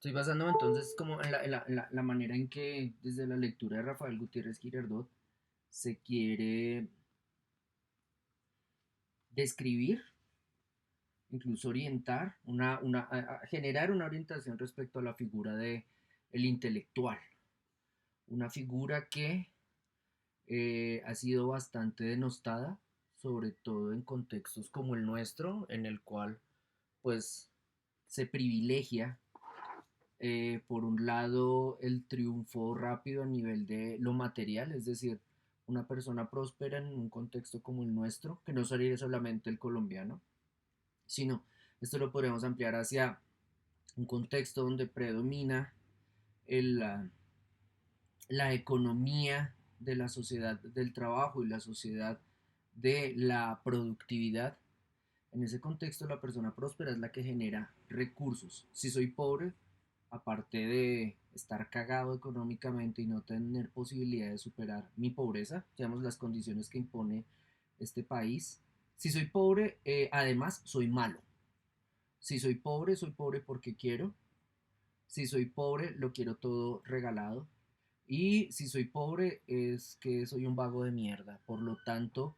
Estoy basándome entonces como en la manera en que desde la lectura de Rafael Gutiérrez Girardot se quiere describir, incluso orientar, a generar una orientación respecto a la figura de el intelectual, una figura que ha sido bastante denostada, sobre todo en contextos como el nuestro, en el cual pues se privilegia por un lado el triunfo rápido a nivel de lo material, es decir, una persona próspera en un contexto como el nuestro, que no sería solamente el colombiano, sino esto lo podemos ampliar hacia un contexto donde predomina la economía de la sociedad del trabajo y la sociedad de la productividad. En ese contexto, la persona próspera es la que genera recursos. Si soy pobre, aparte de estar cagado económicamente y no tener posibilidad de superar mi pobreza, digamos las condiciones que impone este país, si soy pobre, además soy malo. Si soy pobre porque quiero. Si soy pobre, lo quiero todo regalado. Y si soy pobre, es que soy un vago de mierda. Por lo tanto,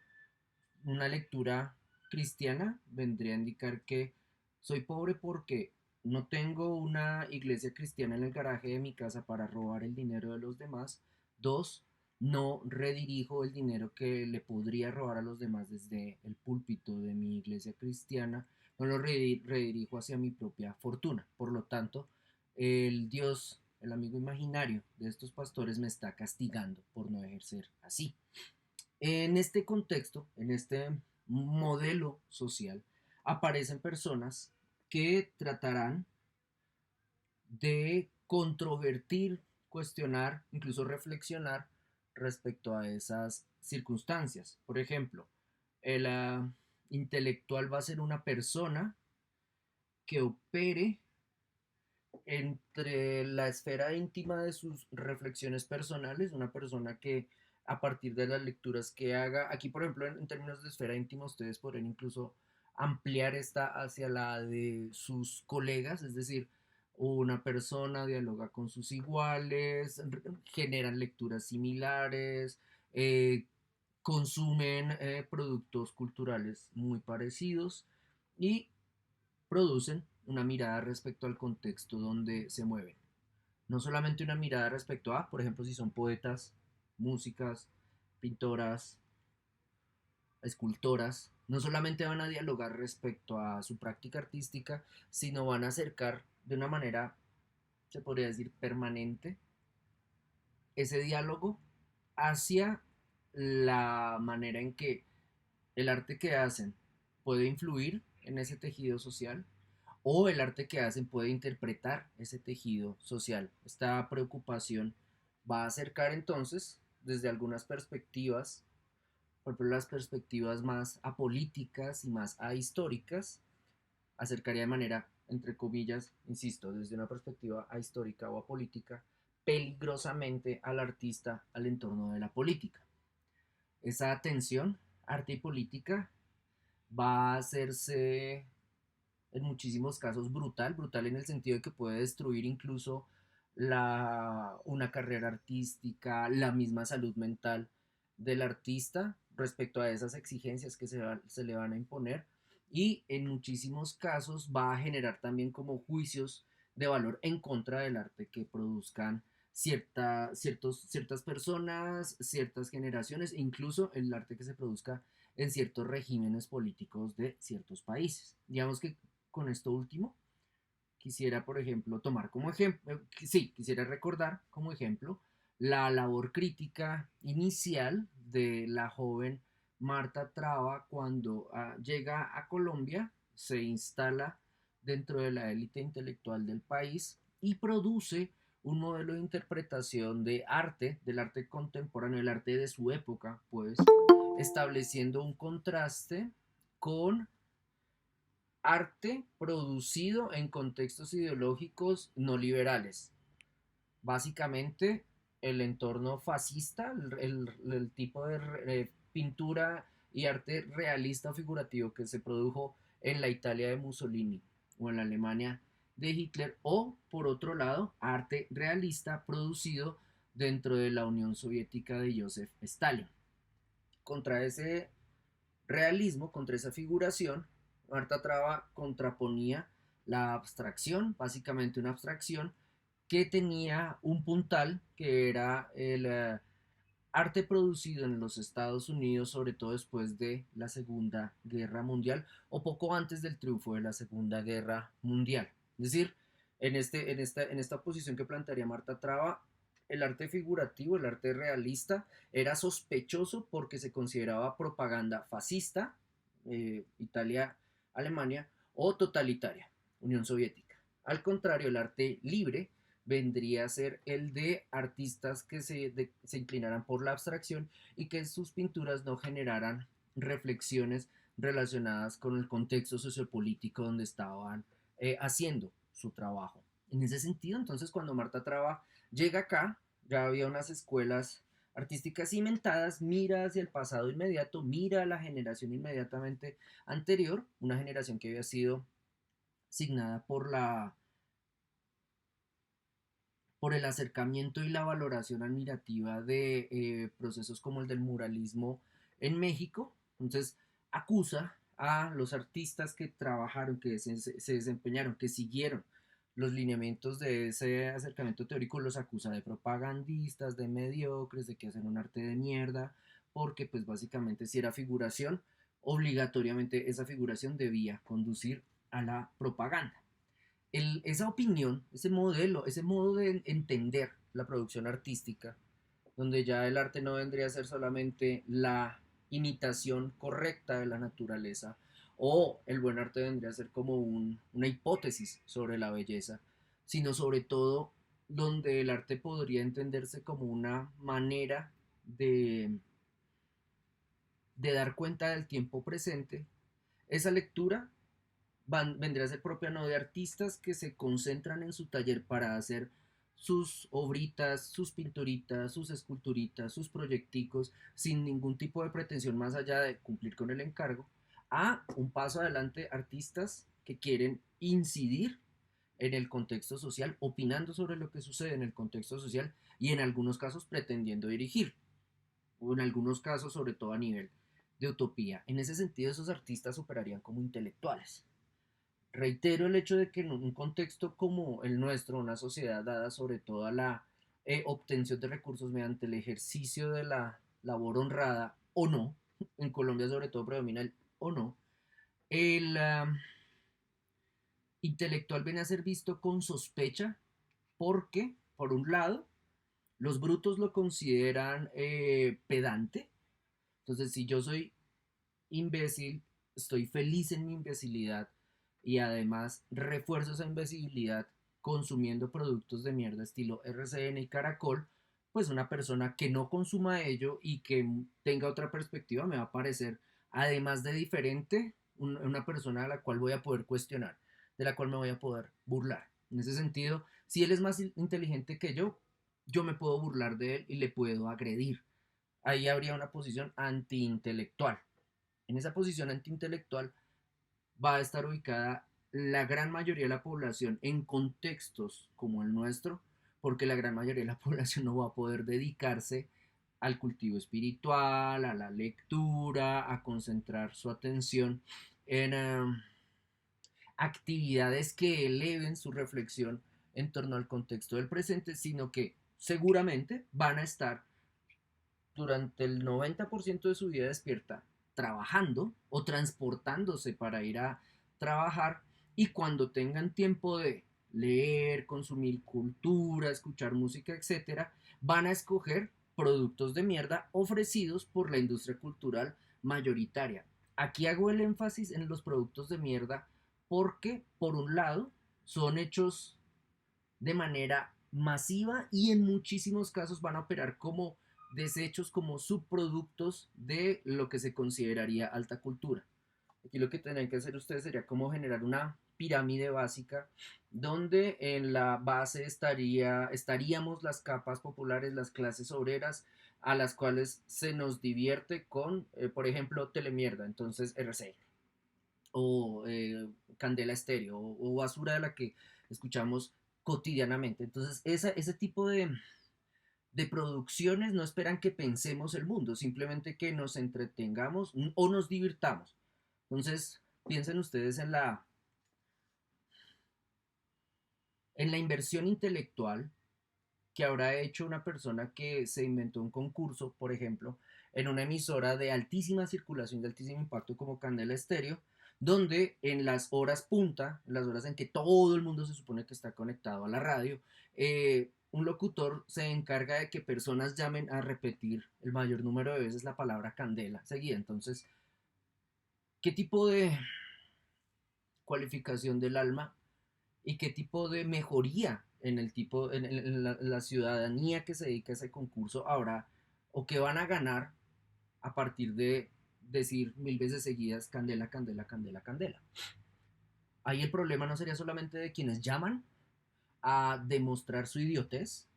una lectura cristiana vendría a indicar que soy pobre porque no tengo una iglesia cristiana en el garaje de mi casa para robar el dinero de los demás. Dos, no redirijo el dinero que le podría robar a los demás desde el púlpito de mi iglesia cristiana, no lo redirijo hacia mi propia fortuna. Por lo tanto, el Dios, el amigo imaginario de estos pastores me está castigando por no ejercer así. En este contexto, en este modelo social, aparecen personas que tratarán de controvertir, cuestionar, incluso reflexionar respecto a esas circunstancias. Por ejemplo, el intelectual va a ser una persona que opere entre la esfera íntima de sus reflexiones personales, una persona que a partir de las lecturas que haga, aquí por ejemplo en términos de esfera íntima ustedes podrían incluso ampliar esta hacia la de sus colegas, es decir, una persona dialoga con sus iguales, generan lecturas similares, consumen productos culturales muy parecidos y producen una mirada respecto al contexto donde se mueven. No solamente una mirada respecto a, por ejemplo, si son poetas, músicas, pintoras, escultoras, no solamente van a dialogar respecto a su práctica artística, sino van a acercar de una manera, se podría decir, permanente ese diálogo hacia la manera en que el arte que hacen puede influir en ese tejido social o el arte que hacen puede interpretar ese tejido social. Esta preocupación va a acercar entonces desde algunas perspectivas, por ejemplo las perspectivas más apolíticas y más ahistóricas, acercaría de manera, entre comillas, insisto, desde una perspectiva ahistórica o apolítica, peligrosamente al artista al entorno de la política. Esa tensión, arte y política, va a hacerse en muchísimos casos brutal, brutal en el sentido de que puede destruir incluso una carrera artística, la misma salud mental del artista respecto a esas exigencias que se le van a imponer y en muchísimos casos va a generar también como juicios de valor en contra del arte que produzcan ciertas personas, ciertas generaciones e incluso el arte que se produzca en ciertos regímenes políticos de ciertos países. Digamos que con esto último, quisiera, por ejemplo, tomar como ejemplo, sí, quisiera recordar como ejemplo la labor crítica inicial de la joven Marta Traba cuando llega a Colombia, se instala dentro de la élite intelectual del país y produce un modelo de interpretación de arte, del arte contemporáneo, del arte de su época, pues estableciendo un contraste con arte producido en contextos ideológicos no liberales. Básicamente, el entorno fascista, el tipo de pintura y arte realista o figurativo que se produjo en la Italia de Mussolini o en la Alemania de Hitler, o por otro lado, arte realista producido dentro de la Unión Soviética de Joseph Stalin. Contra ese realismo, contra esa figuración, Marta Traba contraponía la abstracción, básicamente una abstracción que tenía un puntal que era el arte producido en los Estados Unidos, sobre todo después de la Segunda Guerra Mundial o poco antes del triunfo de la Segunda Guerra Mundial. Es decir, en esta posición que plantearía Marta Traba, el arte figurativo, el arte realista, era sospechoso porque se consideraba propaganda fascista, Italia, Alemania, o totalitaria, Unión Soviética. Al contrario, el arte libre vendría a ser el de artistas que se inclinaran por la abstracción y que sus pinturas no generaran reflexiones relacionadas con el contexto sociopolítico donde estaban haciendo su trabajo. En ese sentido, entonces, cuando Marta Traba llega acá, ya había unas escuelas artísticas cimentadas, mira hacia el pasado inmediato, mira a la generación inmediatamente anterior, una generación que había sido signada por el acercamiento y la valoración admirativa de procesos como el del muralismo en México. Entonces acusa a los artistas que trabajaron, que se desempeñaron, que siguieron los lineamientos de ese acercamiento teórico, los acusa de propagandistas, de mediocres, de que hacen un arte de mierda, porque pues básicamente si era figuración, obligatoriamente esa figuración debía conducir a la propaganda. Esa opinión, ese modelo, ese modo de entender la producción artística, donde ya el arte no vendría a ser solamente la imitación correcta de la naturaleza, o el buen arte vendría a ser como una hipótesis sobre la belleza, sino sobre todo donde el arte podría entenderse como una manera de, de dar cuenta del tiempo presente. Esa lectura vendría a ser propia no de artistas que se concentran en su taller para hacer sus obritas, sus pinturitas, sus esculturitas, sus proyecticos, sin ningún tipo de pretensión más allá de cumplir con el encargo, a un paso adelante artistas que quieren incidir en el contexto social, opinando sobre lo que sucede en el contexto social y en algunos casos pretendiendo dirigir, o en algunos casos sobre todo a nivel de utopía. En ese sentido, esos artistas operarían como intelectuales. Reitero el hecho de que en un contexto como el nuestro, una sociedad dada sobre todo a la obtención de recursos mediante el ejercicio de la labor honrada o no, en Colombia sobre todo predomina el o no, el intelectual viene a ser visto con sospecha porque, por un lado, los brutos lo consideran pedante. Entonces, si yo soy imbécil, estoy feliz en mi imbecilidad y además refuerzo esa imbecilidad consumiendo productos de mierda estilo RCN y Caracol, pues una persona que no consuma ello y que tenga otra perspectiva me va a parecer, además de diferente, una persona a la cual voy a poder cuestionar, de la cual me voy a poder burlar. En ese sentido, si él es más inteligente que yo me puedo burlar de él y le puedo agredir. Ahí habría una posición antiintelectual. En esa posición antiintelectual va a estar ubicada la gran mayoría de la población en contextos como el nuestro, porque la gran mayoría de la población no va a poder dedicarse al cultivo espiritual, a la lectura, a concentrar su atención en actividades que eleven su reflexión en torno al contexto del presente, sino que seguramente van a estar durante el 90% de su vida despierta trabajando o transportándose para ir a trabajar, y cuando tengan tiempo de leer, consumir cultura, escuchar música, etcétera, van a escoger productos de mierda ofrecidos por la industria cultural mayoritaria. Aquí hago el énfasis en los productos de mierda porque, por un lado, son hechos de manera masiva y en muchísimos casos van a operar como desechos, como subproductos de lo que se consideraría alta cultura. Aquí lo que tendrían que hacer ustedes sería como generar una pirámide básica donde en la base estaríamos las capas populares, las clases obreras, a las cuales se nos divierte con, por ejemplo, telemierda, entonces RCN, o Candela Estéreo, o basura de la que escuchamos cotidianamente. Entonces, ese tipo de producciones no esperan que pensemos el mundo, simplemente que nos entretengamos o nos divirtamos. Entonces, piensen ustedes en la inversión intelectual que habrá hecho una persona que se inventó un concurso, por ejemplo, en una emisora de altísima circulación, de altísimo impacto como Candela Estéreo, donde en las horas punta, en las horas en que todo el mundo se supone que está conectado a la radio, un locutor se encarga de que personas llamen a repetir el mayor número de veces la palabra candela seguida. Entonces, ¿qué tipo de cualificación del alma y qué tipo de mejoría en el tipo en la ciudadanía que se dedica a ese concurso habrá o que van a ganar a partir de decir 1000 veces seguidas candela, candela, candela, candela? Ahí el problema no sería solamente de quienes llaman a demostrar su idiotez,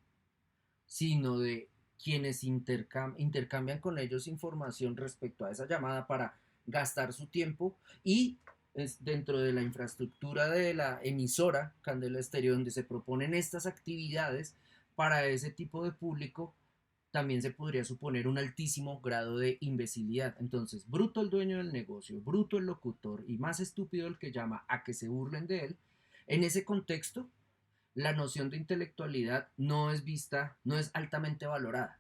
sino de quienes intercambian con ellos información respecto a esa llamada para gastar su tiempo y es dentro de la infraestructura de la emisora Candela Estéreo donde se proponen estas actividades para ese tipo de público también se podría suponer un altísimo grado de imbecilidad. Entonces, bruto el dueño del negocio, bruto el locutor y más estúpido el que llama a que se burlen de él. En ese contexto, la noción de intelectualidad no es vista, no es altamente valorada.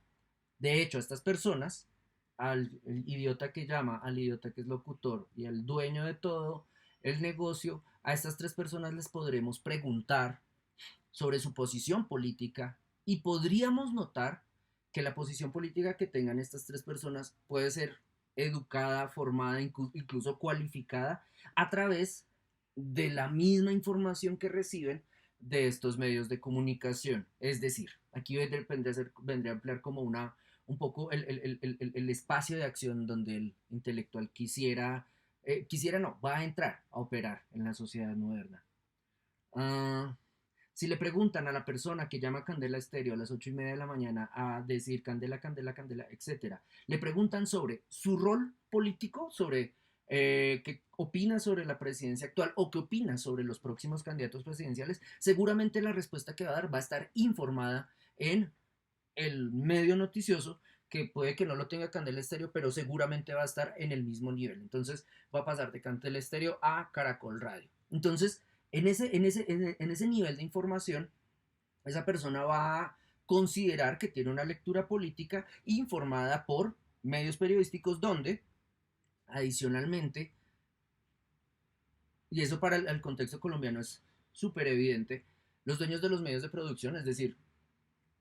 De hecho, a estas personas, al idiota que llama, al idiota que es locutor y al dueño de todo el negocio, a estas tres personas les podremos preguntar sobre su posición política y podríamos notar que la posición política que tengan estas tres personas puede ser educada, formada, incluso cualificada a través de la misma información que reciben de estos medios de comunicación. Es decir, aquí vendría a emplear como un poco el espacio de acción donde el intelectual quisiera no, va a entrar a operar en la sociedad moderna. Uh, si le preguntan a la persona que llama Candela Estéreo a las 8:30 de la mañana a decir Candela, Candela, Candela, etcétera, le preguntan sobre su rol político, sobre qué opina sobre la presidencia actual o qué opina sobre los próximos candidatos presidenciales, seguramente la respuesta que va a dar va a estar informada en el medio noticioso que puede que no lo tenga Candela Estéreo, pero seguramente va a estar en el mismo nivel. Entonces va a pasar de Candela Estéreo a Caracol Radio. Entonces, en ese nivel de información, esa persona va a considerar que tiene una lectura política informada por medios periodísticos donde, adicionalmente, y eso para el contexto colombiano es súper evidente, los dueños de los medios de producción, es decir,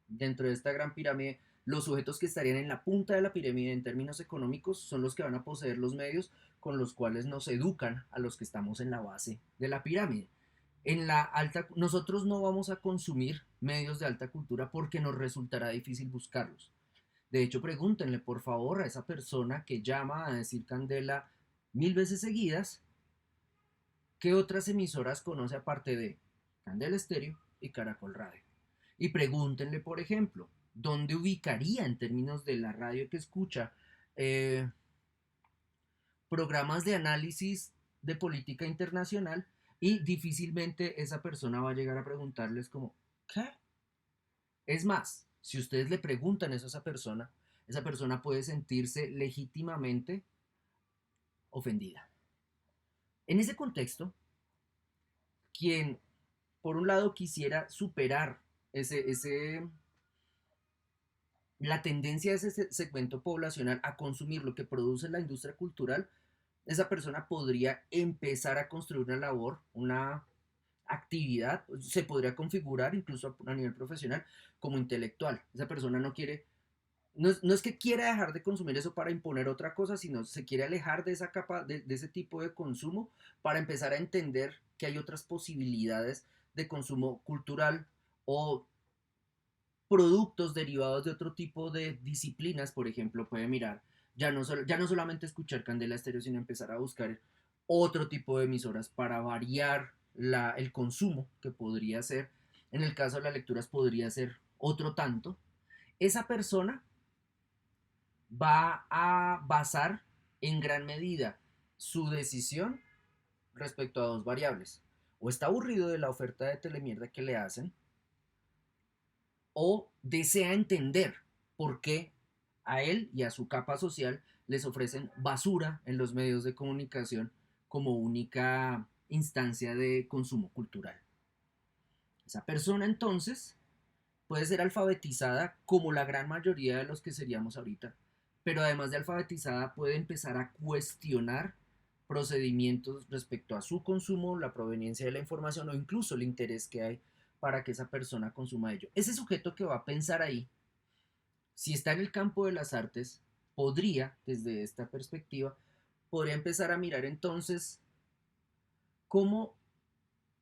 dentro de esta gran pirámide, los sujetos que estarían en la punta de la pirámide en términos económicos son los que van a poseer los medios con los cuales nos educan a los que estamos en la base de la pirámide. Nosotros no vamos a consumir medios de alta cultura porque nos resultará difícil buscarlos. De hecho, pregúntenle por favor a esa persona que llama a decir Candela 1000 veces seguidas, ¿qué otras emisoras conoce aparte de Candela Estéreo y Caracol Radio? Y pregúntenle, por ejemplo, ¿dónde ubicaría en términos de la radio que escucha eh, programas de análisis de política internacional? Y difícilmente esa persona va a llegar a preguntarles como, ¿qué? Es más, si ustedes le preguntan eso a esa persona puede sentirse legítimamente ofendida. En ese contexto, quien por un lado quisiera superar la tendencia de ese segmento poblacional a consumir lo que produce la industria cultural, esa persona podría empezar a construir una labor, una actividad, se podría configurar incluso a nivel profesional como intelectual. Esa persona no quiere, no es que quiera dejar de consumir eso para imponer otra cosa, sino se quiere alejar de esa capa, de ese tipo de consumo para empezar a entender que hay otras posibilidades de consumo cultural o productos derivados de otro tipo de disciplinas. Por ejemplo, puede mirar, ya no solamente escuchar Candela Estéreo, sino empezar a buscar otro tipo de emisoras para variar el consumo que podría ser. En el caso de las lecturas podría ser otro tanto. Esa persona va a basar en gran medida su decisión respecto a dos variables. o está aburrido de la oferta de telemierda que le hacen, o desea entender por qué a él y a su capa social les ofrecen basura en los medios de comunicación como única instancia de consumo cultural. Esa persona entonces puede ser alfabetizada como la gran mayoría de los que seríamos ahorita, pero además de alfabetizada puede empezar a cuestionar procedimientos respecto a su consumo, la proveniencia de la información o incluso el interés que hay para que esa persona consuma ello. Ese sujeto que va a pensar ahí, si está en el campo de las artes, podría, desde esta perspectiva, podría empezar a mirar entonces cómo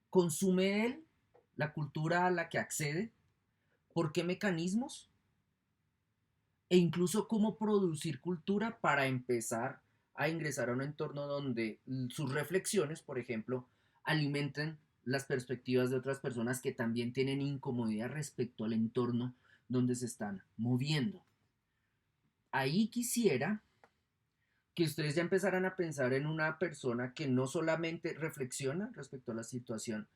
consume él la cultura a la que accede, por qué mecanismos e incluso cómo producir cultura para empezar a ingresar a un entorno donde sus reflexiones, por ejemplo, alimenten las perspectivas de otras personas que también tienen incomodidad respecto al entorno donde se están moviendo. Ahí quisiera que ustedes ya empezaran a pensar en una persona que no solamente reflexiona respecto a la situación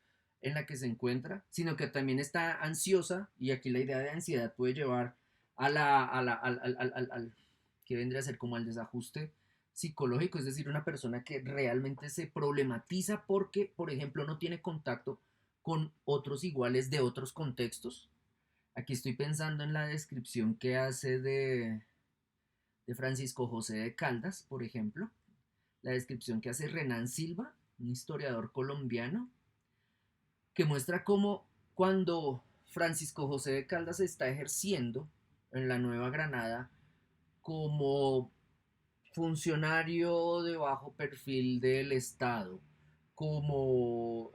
en la que se encuentra, sino que también está ansiosa, y aquí la idea de ansiedad puede llevar al que vendría a ser como al desajuste psicológico, es decir, una persona que realmente se problematiza porque, por ejemplo, no tiene contacto con otros iguales de otros contextos. Aquí estoy pensando en la descripción que hace de Francisco José de Caldas, por ejemplo, la descripción que hace Renan Silva, un historiador colombiano, que muestra cómo cuando Francisco José de Caldas está ejerciendo en la Nueva Granada como funcionario de bajo perfil del Estado, como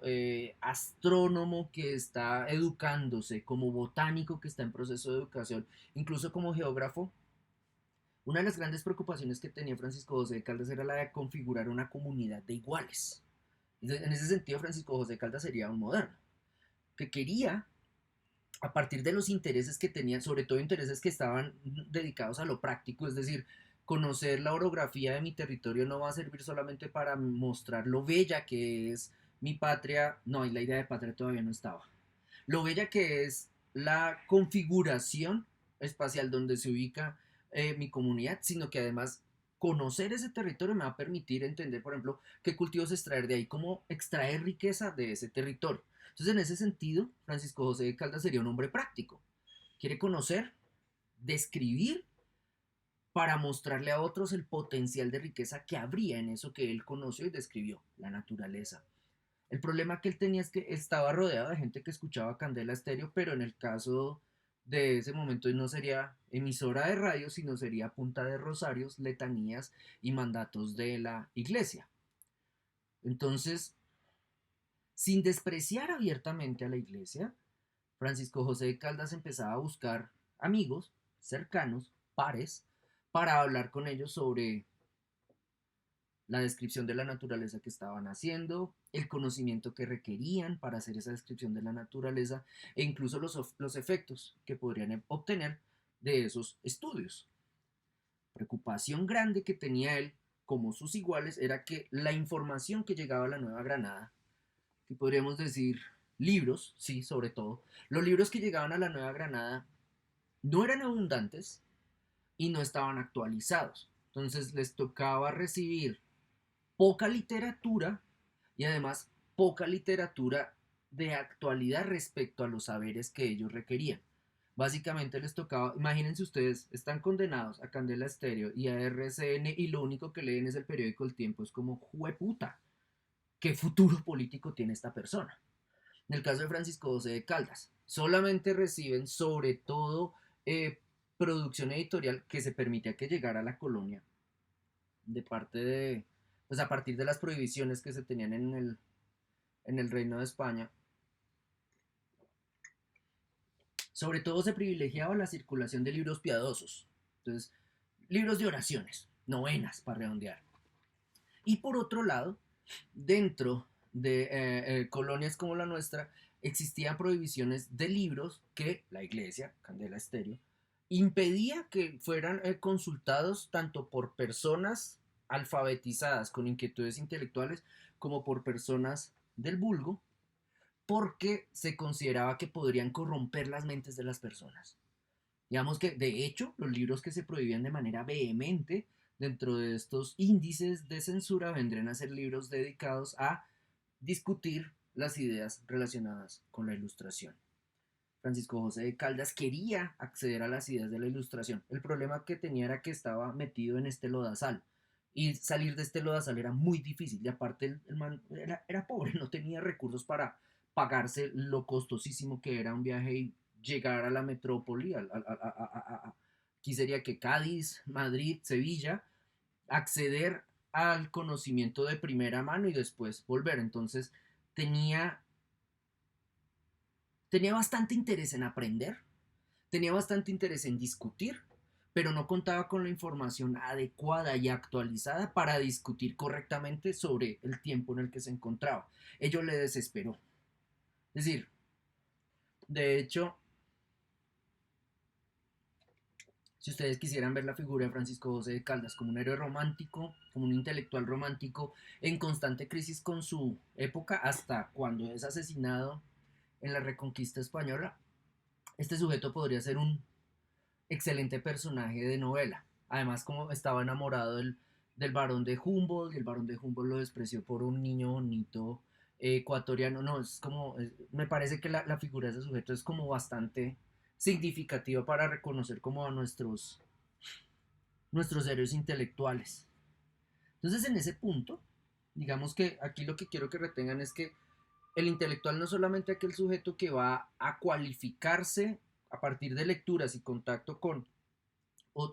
astrónomo que está educándose, como botánico que está en proceso de educación, incluso como geógrafo. Una de las grandes preocupaciones que tenía Francisco José de Caldas era la de configurar una comunidad de iguales. En ese sentido, Francisco José de Caldas sería un moderno, que quería, a partir de los intereses que tenía, sobre todo intereses que estaban dedicados a lo práctico, es decir, conocer la orografía de mi territorio no va a servir solamente para mostrar lo bella que es mi patria, no, y la idea de patria todavía no estaba, lo bella que es la configuración espacial donde se ubica mi comunidad, sino que además conocer ese territorio me va a permitir entender, por ejemplo, qué cultivos extraer de ahí, cómo extraer riqueza de ese territorio. Entonces, en ese sentido, Francisco José de Caldas sería un hombre práctico. Quiere conocer, describir, para mostrarle a otros el potencial de riqueza que habría en eso que él conoció y describió, la naturaleza. El problema que él tenía es que estaba rodeado de gente que escuchaba Candela Estéreo, pero en el caso de ese momento no sería emisora de radio, sino sería punta de rosarios, letanías y mandatos de la iglesia. Entonces, sin despreciar abiertamente a la iglesia, Francisco José de Caldas empezaba a buscar amigos cercanos, pares, para hablar con ellos sobre la descripción de la naturaleza que estaban haciendo, el conocimiento que requerían para hacer esa descripción de la naturaleza e incluso los efectos que podrían obtener de esos estudios. Preocupación grande que tenía él, como sus iguales, era que la información que llegaba a la Nueva Granada, que podríamos decir libros, sí, sobre todo, los libros que llegaban a la Nueva Granada no eran abundantes y no estaban actualizados. Entonces les tocaba recibir poca literatura y además poca literatura de actualidad respecto a los saberes que ellos requerían. Básicamente les tocaba, imagínense ustedes, están condenados a Candela Estéreo y a RCN y lo único que leen es el periódico El Tiempo, es como, jueputa, ¿qué futuro político tiene esta persona? En el caso de Francisco José de Caldas, solamente reciben sobre todo producción editorial que se permitía que llegara a la colonia de parte de, pues a partir de las prohibiciones que se tenían en el Reino de España. Sobre todo se privilegiaba la circulación de libros piadosos, entonces libros de oraciones, novenas para redondear. Y por otro lado, dentro de colonias como la nuestra, existían prohibiciones de libros que la iglesia, Candela Estéreo, impedía que fueran consultados tanto por personas alfabetizadas con inquietudes intelectuales como por personas del vulgo, porque se consideraba que podrían corromper las mentes de las personas. Digamos que, de hecho, los libros que se prohibían de manera vehemente dentro de estos índices de censura vendrían a ser libros dedicados a discutir las ideas relacionadas con la ilustración. Francisco José de Caldas quería acceder a las ideas de la ilustración. El problema que tenía era que estaba metido en este lodazal. Y salir de este lodazal era muy difícil. Y aparte el man era pobre, no tenía recursos para pagarse lo costosísimo que era un viaje y llegar a la metrópoli. Aquí sería que Cádiz, Madrid, Sevilla, acceder al conocimiento de primera mano y después volver. Entonces tenía tenía bastante interés en aprender, tenía bastante interés en discutir, pero no contaba con la información adecuada y actualizada para discutir correctamente sobre el tiempo en el que se encontraba. Ello le desesperó. Es decir, de hecho, si ustedes quisieran ver la figura de Francisco José de Caldas como un héroe romántico, como un intelectual romántico en constante crisis con su época, hasta cuando es asesinado en la Reconquista Española, este sujeto podría ser un excelente personaje de novela. Además, como estaba enamorado del barón de Humboldt, y el barón de Humboldt lo despreció por un niño bonito ecuatoriano. No, es como, me parece que la figura de ese sujeto es como bastante significativa para reconocer como a nuestros héroes intelectuales. Entonces, en ese punto, digamos que aquí lo que quiero que retengan es que el intelectual no es solamente aquel sujeto que va a cualificarse a partir de lecturas y contacto con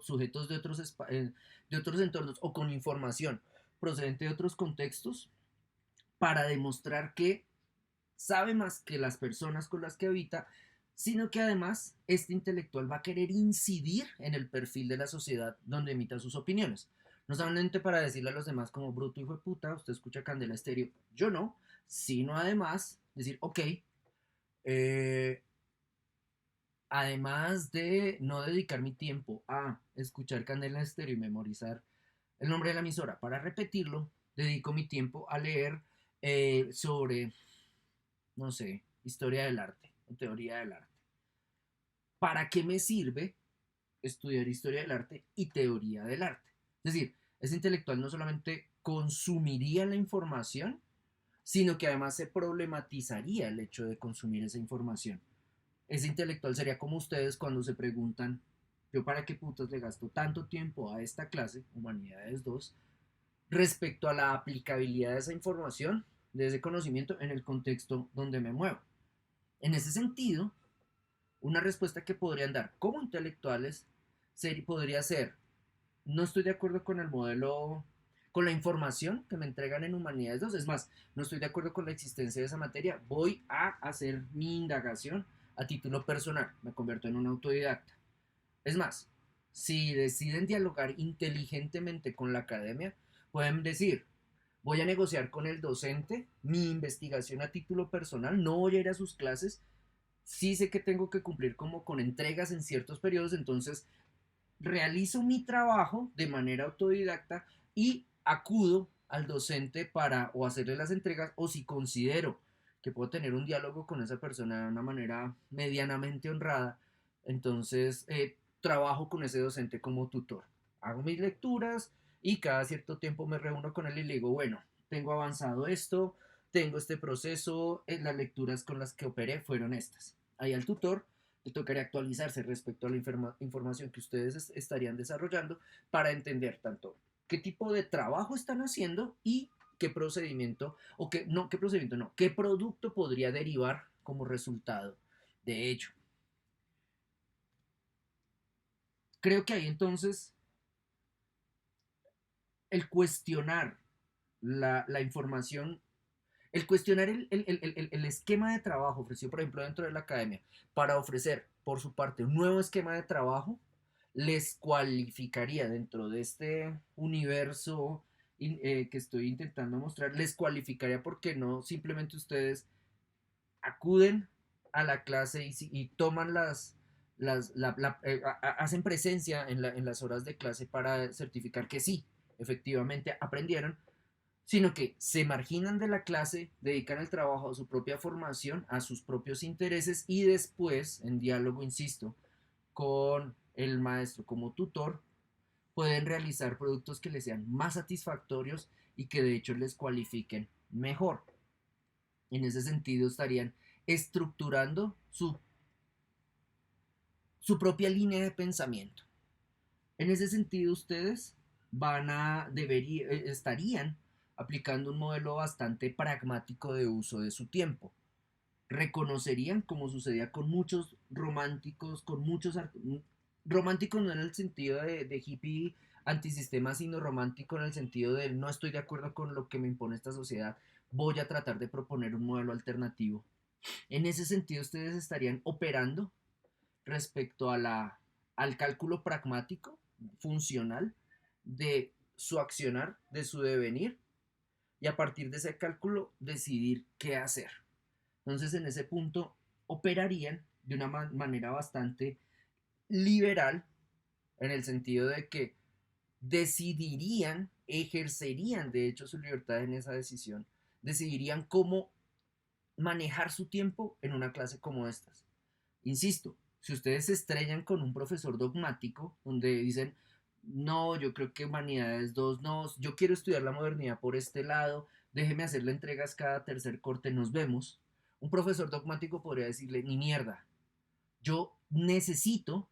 sujetos de otros entornos o con información procedente de otros contextos para demostrar que sabe más que las personas con las que habita, sino que además este intelectual va a querer incidir en el perfil de la sociedad donde emita sus opiniones. No solamente para decirle a los demás como bruto hijo de puta, usted escucha Candela Estéreo, yo no, sino además decir, ok, eh, además de no dedicar mi tiempo a escuchar Candela Estéreo y memorizar el nombre de la emisora para repetirlo, dedico mi tiempo a leer sobre, no sé, historia del arte o teoría del arte. ¿Para qué me sirve estudiar historia del arte y teoría del arte? Es decir, ese intelectual no solamente consumiría la información, sino que además se problematizaría el hecho de consumir esa información. Ese intelectual sería como ustedes cuando se preguntan, yo para qué putas le gasto tanto tiempo a esta clase, Humanidades 2, respecto a la aplicabilidad de esa información, de ese conocimiento en el contexto donde me muevo. En ese sentido, una respuesta que podrían dar como intelectuales podría ser, no estoy de acuerdo con el modelo, con la información que me entregan en Humanidades 2, es más, no estoy de acuerdo con la existencia de esa materia, voy a hacer mi indagación a título personal, me convierto en un autodidacta. Es más, si deciden dialogar inteligentemente con la academia, pueden decir, voy a negociar con el docente mi investigación a título personal, no voy a ir a sus clases, sí sé que tengo que cumplir como con entregas en ciertos periodos, entonces realizo mi trabajo de manera autodidacta y acudo al docente para o hacerle las entregas o si considero que puedo tener un diálogo con esa persona de una manera medianamente honrada, entonces trabajo con ese docente como tutor. Hago mis lecturas y cada cierto tiempo me reúno con él y le digo, bueno, tengo avanzado esto, tengo este proceso, las lecturas con las que operé fueron estas. Ahí al tutor le tocaría actualizarse respecto a la información que ustedes estarían desarrollando para entender tanto qué tipo de trabajo están haciendo y qué procedimiento, o qué, no, qué procedimiento, no, qué producto podría derivar como resultado de ello. Creo que ahí entonces el cuestionar la información, el cuestionar el esquema de trabajo ofrecido, por ejemplo, dentro de la academia, para ofrecer, por su parte, un nuevo esquema de trabajo, les cualificaría dentro de este universo que estoy intentando mostrar, les cualificaría porque no simplemente ustedes acuden a la clase y toman hacen presencia en las horas de clase para certificar que sí, efectivamente aprendieron, sino que se marginan de la clase, dedican el trabajo a su propia formación, a sus propios intereses y después, en diálogo, insisto, con el maestro como tutor, pueden realizar productos que les sean más satisfactorios y que de hecho les cualifiquen mejor. En ese sentido estarían estructurando su propia línea de pensamiento. En ese sentido, ustedes estarían aplicando un modelo bastante pragmático de uso de su tiempo. Reconocerían, como sucedía con muchos románticos, románticos no en el sentido de hippie antisistema, sino romántico en el sentido de no estoy de acuerdo con lo que me impone esta sociedad, voy a tratar de proponer un modelo alternativo. En ese sentido, ustedes estarían operando respecto al cálculo pragmático, funcional, de su accionar, de su devenir, y a partir de ese cálculo decidir qué hacer. Entonces, en ese punto, operarían de una manera bastante liberal, en el sentido de que decidirían, ejercerían de hecho su libertad en esa decisión, decidirían cómo manejar su tiempo en una clase como estas. Insisto, si ustedes se estrellan con un profesor dogmático, donde dicen, no, yo creo que humanidades 2 no, yo quiero estudiar la modernidad por este lado, déjeme hacerle entregas cada tercer corte, nos vemos. Un profesor dogmático podría decirle, ni mierda, yo necesito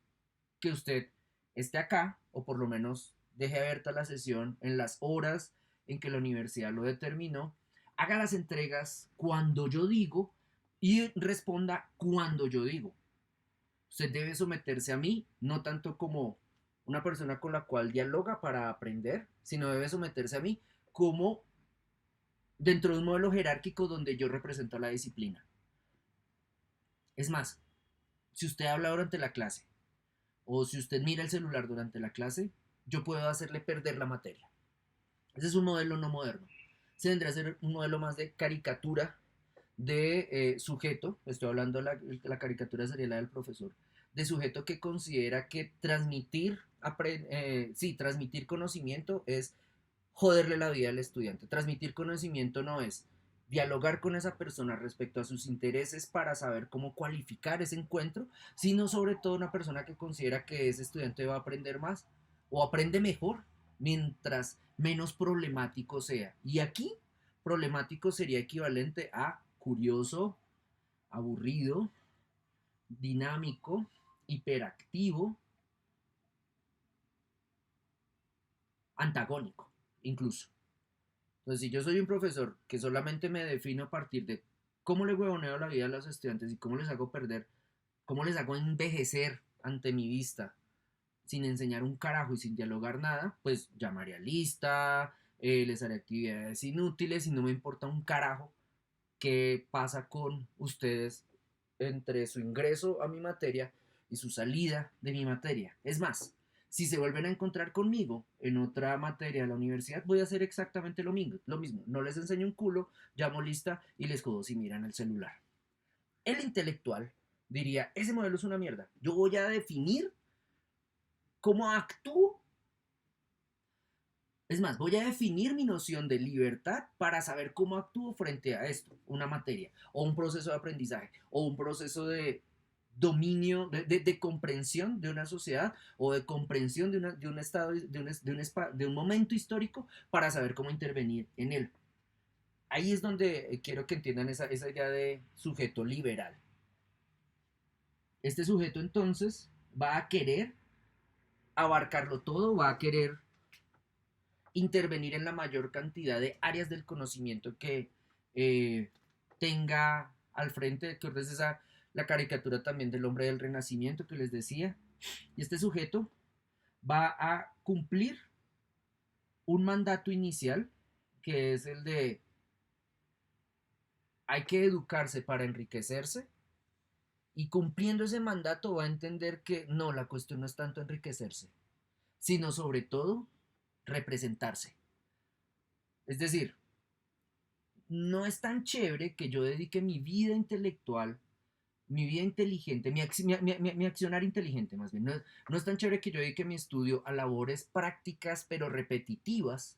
que usted esté acá, o por lo menos deje abierta la sesión en las horas en que la universidad lo determinó, haga las entregas cuando yo digo y responda cuando yo digo. Usted debe someterse a mí, no tanto como una persona con la cual dialoga para aprender, sino debe someterse a mí como dentro de un modelo jerárquico donde yo represento a la disciplina. Es más, si usted habla durante la clase o si usted mira el celular durante la clase, yo puedo hacerle perder la materia. Ese es un modelo no moderno. Se vendría a ser un modelo más de caricatura de sujeto, estoy hablando de la caricatura sería la del profesor, de sujeto que considera que transmitir conocimiento es joderle la vida al estudiante. Transmitir conocimiento no es dialogar con esa persona respecto a sus intereses para saber cómo cualificar ese encuentro, sino sobre todo una persona que considera que ese estudiante va a aprender más o aprende mejor mientras menos problemático sea. Y aquí problemático sería equivalente a curioso, aburrido, dinámico, hiperactivo, antagónico, incluso. Entonces, si yo soy un profesor que solamente me defino a partir de cómo le huevoneo la vida a los estudiantes y cómo les hago perder, cómo les hago envejecer ante mi vista, sin enseñar un carajo y sin dialogar nada, pues llamaría lista, les haré actividades inútiles y no me importa un carajo qué pasa con ustedes entre su ingreso a mi materia y su salida de mi materia. Es más, si se vuelven a encontrar conmigo en otra materia de la universidad, voy a hacer exactamente lo mismo. No les enseño un culo, llamo lista y les jodo si miran el celular. El intelectual diría, ese modelo es una mierda. Yo voy a definir cómo actúo. Es más, voy a definir mi noción de libertad para saber cómo actúo frente a esto, una materia, o un proceso de aprendizaje, o un proceso de dominio, de comprensión de una sociedad, o de comprensión de un estado, de un momento histórico, para saber cómo intervenir en él. Ahí es donde quiero que entiendan esa idea de sujeto liberal. Este sujeto entonces va a querer abarcarlo todo, va a querer intervenir en la mayor cantidad de áreas del conocimiento que eh, tenga al frente, que es esa, la caricatura también del hombre del renacimiento que les decía. Y este sujeto va a cumplir un mandato inicial, que es el de hay que educarse para enriquecerse, y cumpliendo ese mandato va a entender que no, la cuestión no es tanto enriquecerse, sino sobre todo representarse. Es decir, no es tan chévere que yo dedique mi vida intelectual, mi vida inteligente, mi accionar inteligente más bien. No es tan chévere que yo dedique mi estudio a labores prácticas pero repetitivas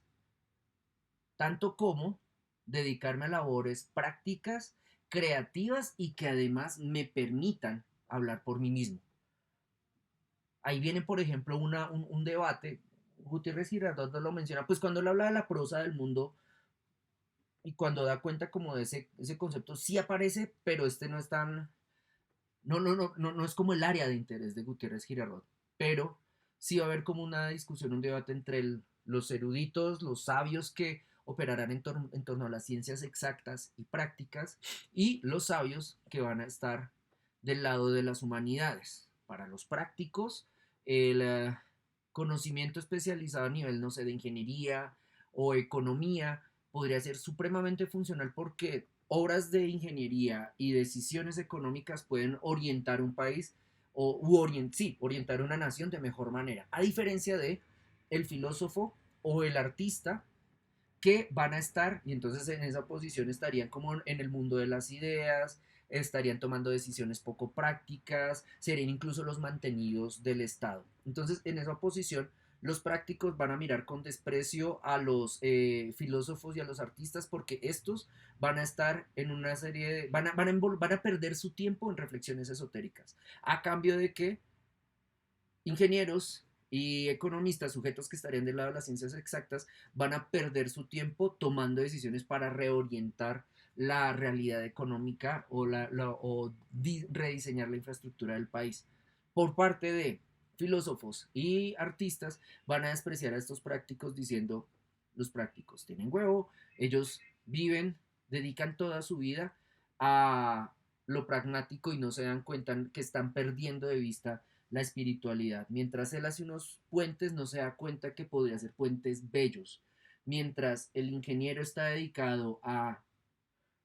tanto como dedicarme a labores prácticas, creativas y que además me permitan hablar por mí mismo. Ahí viene, por ejemplo, un debate. Gutiérrez Girardot lo menciona, pues cuando él habla de la prosa del mundo y cuando da cuenta como de ese concepto, sí aparece, pero este no es tan, no es como el área de interés de Gutiérrez Girardot, pero sí va a haber como una discusión, un debate entre los eruditos, los sabios que operarán en torno a las ciencias exactas y prácticas y los sabios que van a estar del lado de las humanidades. Para los prácticos, el conocimiento especializado a nivel, no sé, de ingeniería o economía podría ser supremamente funcional porque obras de ingeniería y decisiones económicas pueden orientar un país sí, orientar una nación de mejor manera, a diferencia de el filósofo o el artista que van a estar, y entonces en esa posición estarían como en el mundo de las ideas, estarían tomando decisiones poco prácticas, serían incluso los mantenidos del Estado. Entonces, en esa posición, los prácticos van a mirar con desprecio a los filósofos y a los artistas porque estos van a estar en una serie de, van a perder su tiempo en reflexiones esotéricas, a cambio de que ingenieros y economistas, sujetos que estarían del lado de las ciencias exactas, van a perder su tiempo tomando decisiones para reorientar la realidad económica o rediseñar la infraestructura del país. Por parte de filósofos y artistas, van a despreciar a estos prácticos diciendo, los prácticos tienen huevo, ellos viven, dedican toda su vida a lo pragmático y no se dan cuenta que están perdiendo de vista la espiritualidad. Mientras él hace unos puentes, no se da cuenta que podría ser puentes bellos. Mientras el ingeniero está dedicado a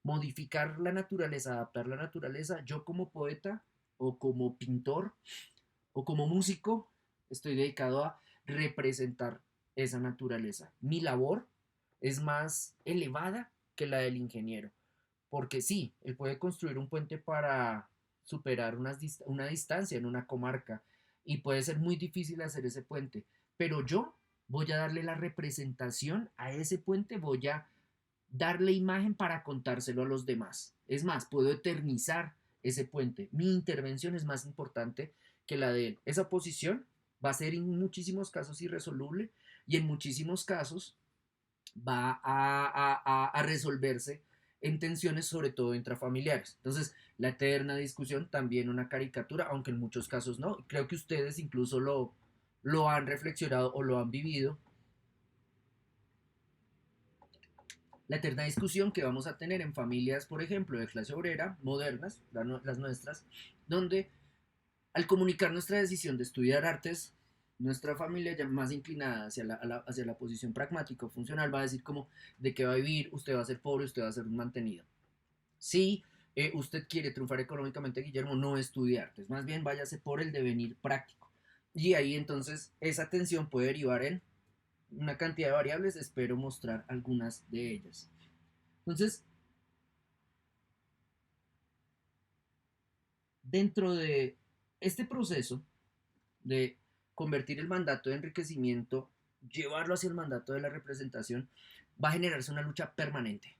modificar la naturaleza, adaptar la naturaleza, yo como poeta o como pintor o como músico estoy dedicado a representar esa naturaleza. Mi labor es más elevada que la del ingeniero, porque sí, él puede construir un puente para superar una distancia en una comarca y puede ser muy difícil hacer ese puente, pero yo voy a darle la representación a ese puente, voy a darle imagen para contárselo a los demás. Es más, puedo eternizar ese puente. Mi intervención es más importante que la de él. Esa posición va a ser en muchísimos casos irresoluble y en muchísimos casos va a resolverse en tensiones, sobre todo intrafamiliares. Entonces, la eterna discusión, también una caricatura, aunque en muchos casos no. Creo que ustedes incluso lo han reflexionado o lo han vivido. La eterna discusión que vamos a tener en familias, por ejemplo, de clase obrera, modernas, las nuestras, donde al comunicar nuestra decisión de estudiar artes, nuestra familia ya más inclinada hacia la posición pragmática o funcional va a decir como de qué va a vivir, usted va a ser pobre, usted va a ser un mantenido. Si usted quiere triunfar económicamente, Guillermo, no estudie artes, más bien váyase por el devenir práctico. Y ahí entonces esa tensión puede derivar en una cantidad de variables, espero mostrar algunas de ellas. Entonces, dentro de este proceso de convertir el mandato de enriquecimiento, llevarlo hacia el mandato de la representación, va a generarse una lucha permanente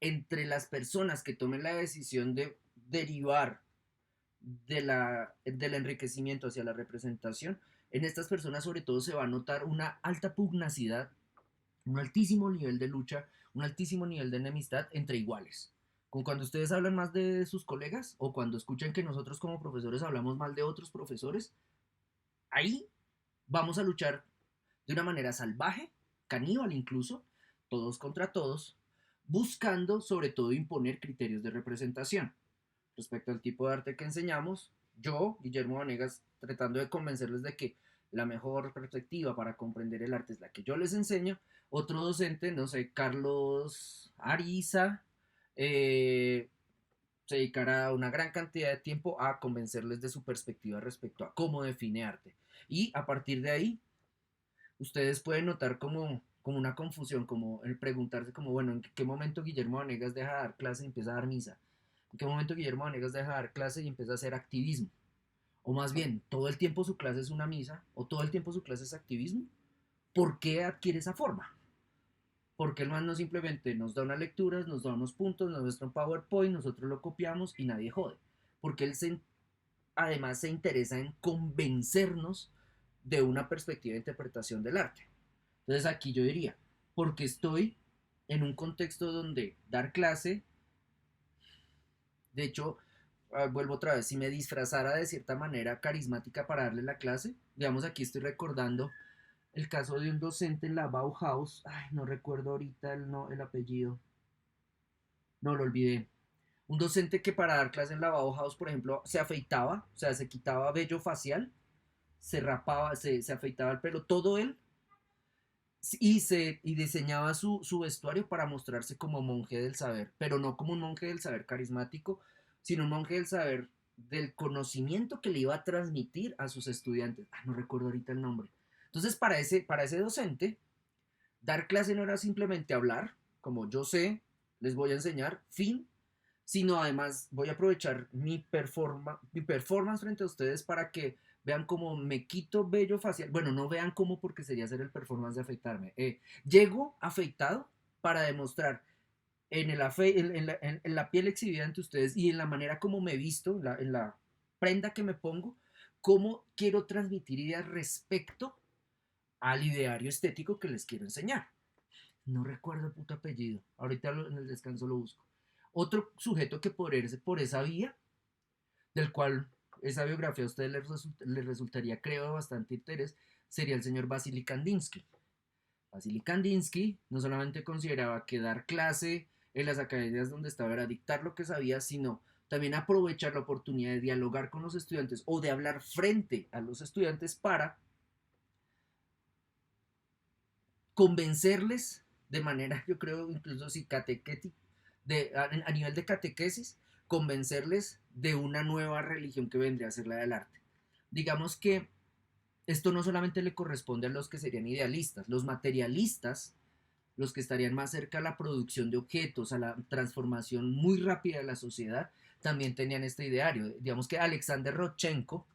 entre las personas que tomen la decisión de derivar del enriquecimiento hacia la representación. En estas personas sobre todo se va a notar una alta pugnacidad, un altísimo nivel de lucha, un altísimo nivel de enemistad entre iguales. Con cuando ustedes hablan más de sus colegas o cuando escuchan que nosotros como profesores hablamos mal de otros profesores, ahí vamos a luchar de una manera salvaje, caníbal incluso, todos contra todos, buscando sobre todo imponer criterios de representación. Respecto al tipo de arte que enseñamos, yo, Guillermo Vanegas, tratando de convencerles de que la mejor perspectiva para comprender el arte es la que yo les enseño, otro docente, no sé, Carlos Ariza, eh, se dedicará una gran cantidad de tiempo a convencerles de su perspectiva respecto a cómo define arte. Y a partir de ahí, ustedes pueden notar como una confusión, como el preguntarse como, bueno, ¿en qué momento Guillermo Vanegas deja de dar clase y empieza a dar misa? ¿En qué momento Guillermo Vanegas deja de dar clase y empieza a hacer activismo? O más bien, ¿todo el tiempo su clase es una misa? ¿O todo el tiempo su clase es activismo? ¿Por qué adquiere esa forma? porque el man no simplemente nos da unas lecturas, nos da unos puntos, nos muestra un PowerPoint, nosotros lo copiamos y nadie jode. Porque además se interesa en convencernos de una perspectiva de interpretación del arte. Entonces aquí yo diría, porque estoy en un contexto donde dar clase, de hecho, vuelvo otra vez, si me disfrazara de cierta manera carismática para darle la clase, digamos aquí estoy recordando el caso de un docente en la Bauhaus, ay, no recuerdo ahorita no, el apellido, no lo olvidé. Un docente que para dar clase en la Bauhaus, por ejemplo, se afeitaba, o sea, se quitaba vello facial, se rapaba, se afeitaba el pelo, todo él, y diseñaba su vestuario para mostrarse como monje del saber, pero no como un monje del saber carismático, sino un monje del saber del conocimiento que le iba a transmitir a sus estudiantes. Ah, no recuerdo ahorita el nombre. Entonces, para ese docente, dar clase no era simplemente hablar, como yo sé, les voy a enseñar, fin, sino además voy a aprovechar mi performance frente a ustedes para que vean cómo me quito vello facial. Bueno, no vean cómo porque sería hacer el performance de afeitarme. Llego afeitado para demostrar en la piel exhibida ante ustedes y en la manera como me visto, en la prenda que me pongo, cómo quiero transmitir ideas respecto al ideario estético que les quiero enseñar. No recuerdo el puto apellido. Ahorita en el descanso lo busco. Otro sujeto que por esa vía, del cual esa biografía a ustedes les resultaría, creo, de bastante interés, sería el señor Vasily Kandinsky. Vasily Kandinsky no solamente consideraba que dar clase en las academias donde estaba era dictar lo que sabía, sino también aprovechar la oportunidad de dialogar con los estudiantes o de hablar frente a los estudiantes para convencerles de manera, yo creo, incluso si catequética, a nivel de catequesis, convencerles de una nueva religión que vendría a ser la del arte. Digamos que esto no solamente le corresponde a los que serían idealistas, los materialistas, los que estarían más cerca a la producción de objetos, a la transformación muy rápida de la sociedad, también tenían este ideario. Digamos que Alexander Rodchenko,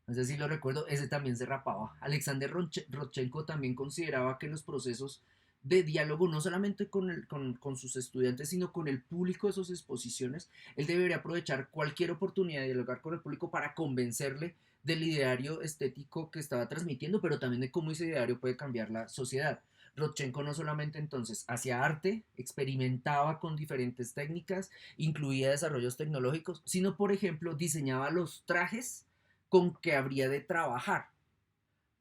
no sé si lo recuerdo, ese también se rapaba. Alexander Rodchenko también consideraba que los procesos de diálogo, no solamente con sus estudiantes, sino con el público de sus exposiciones, él debería aprovechar cualquier oportunidad de dialogar con el público para convencerle del ideario estético que estaba transmitiendo, pero también de cómo ese ideario puede cambiar la sociedad. Rodchenko no solamente entonces hacía arte, experimentaba con diferentes técnicas, incluía desarrollos tecnológicos, sino por ejemplo diseñaba los trajes con que habría de trabajar.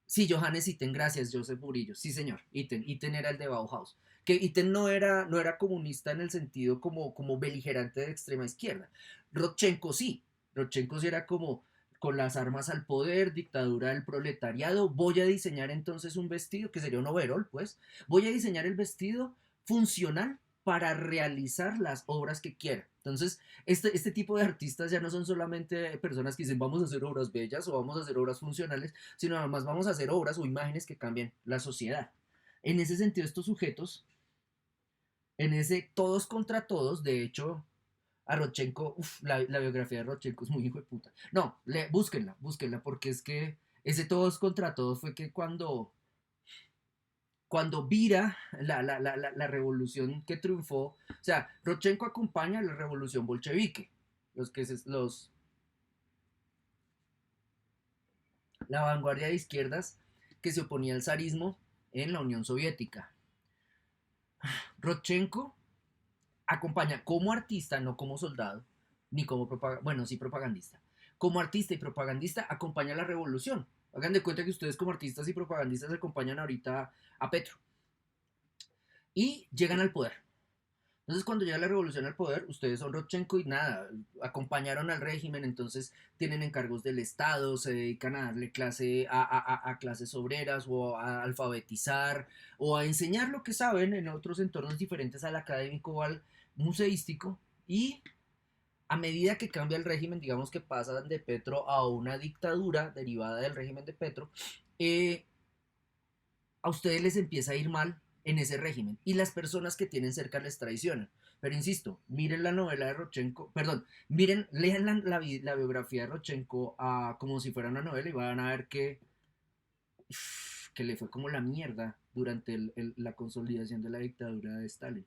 Sí, Johannes Itten, gracias, Joseph Murillo. Sí, señor, Itten era el de Bauhaus. Que Itten no era comunista en el sentido como beligerante de extrema izquierda. Rodchenko sí. Rodchenko sí era como con las armas al poder, dictadura del proletariado. Voy a diseñar entonces un vestido, que sería un overall, pues. Voy a diseñar el vestido funcional para realizar las obras que quiera. Entonces, este tipo de artistas ya no son solamente personas que dicen vamos a hacer obras bellas o vamos a hacer obras funcionales, sino además vamos a hacer obras o imágenes que cambien la sociedad. En ese sentido, estos sujetos, en ese todos contra todos, de hecho, a Rodchenko, la biografía de Rodchenko es muy hijo de puta. No, búsquenla, porque es que ese todos contra todos fue que cuando vira la revolución que triunfó, o sea, Rodchenko acompaña a la revolución bolchevique, la vanguardia de izquierdas que se oponía al zarismo en la Unión Soviética. Rodchenko acompaña como artista, no como soldado, ni como bueno, sí propagandista. Como artista y propagandista acompaña la revolución. Hagan de cuenta que ustedes como artistas y propagandistas acompañan ahorita a Petro. Y llegan al poder. Entonces, cuando llega la revolución al poder, ustedes son Rodchenko y nada, acompañaron al régimen, entonces tienen encargos del Estado, se dedican a darle clase a clases obreras o a alfabetizar o a enseñar lo que saben en otros entornos diferentes al académico o al museístico. Y a medida que cambia el régimen, digamos que pasan de Petro a una dictadura derivada del régimen de Petro, eh, a ustedes les empieza a ir mal en ese régimen y las personas que tienen cerca les traicionan. Pero insisto, miren la novela de Rodchenko, perdón, lean la biografía de Rodchenko como si fuera una novela y van a ver que le fue como la mierda durante la consolidación de la dictadura de Stalin.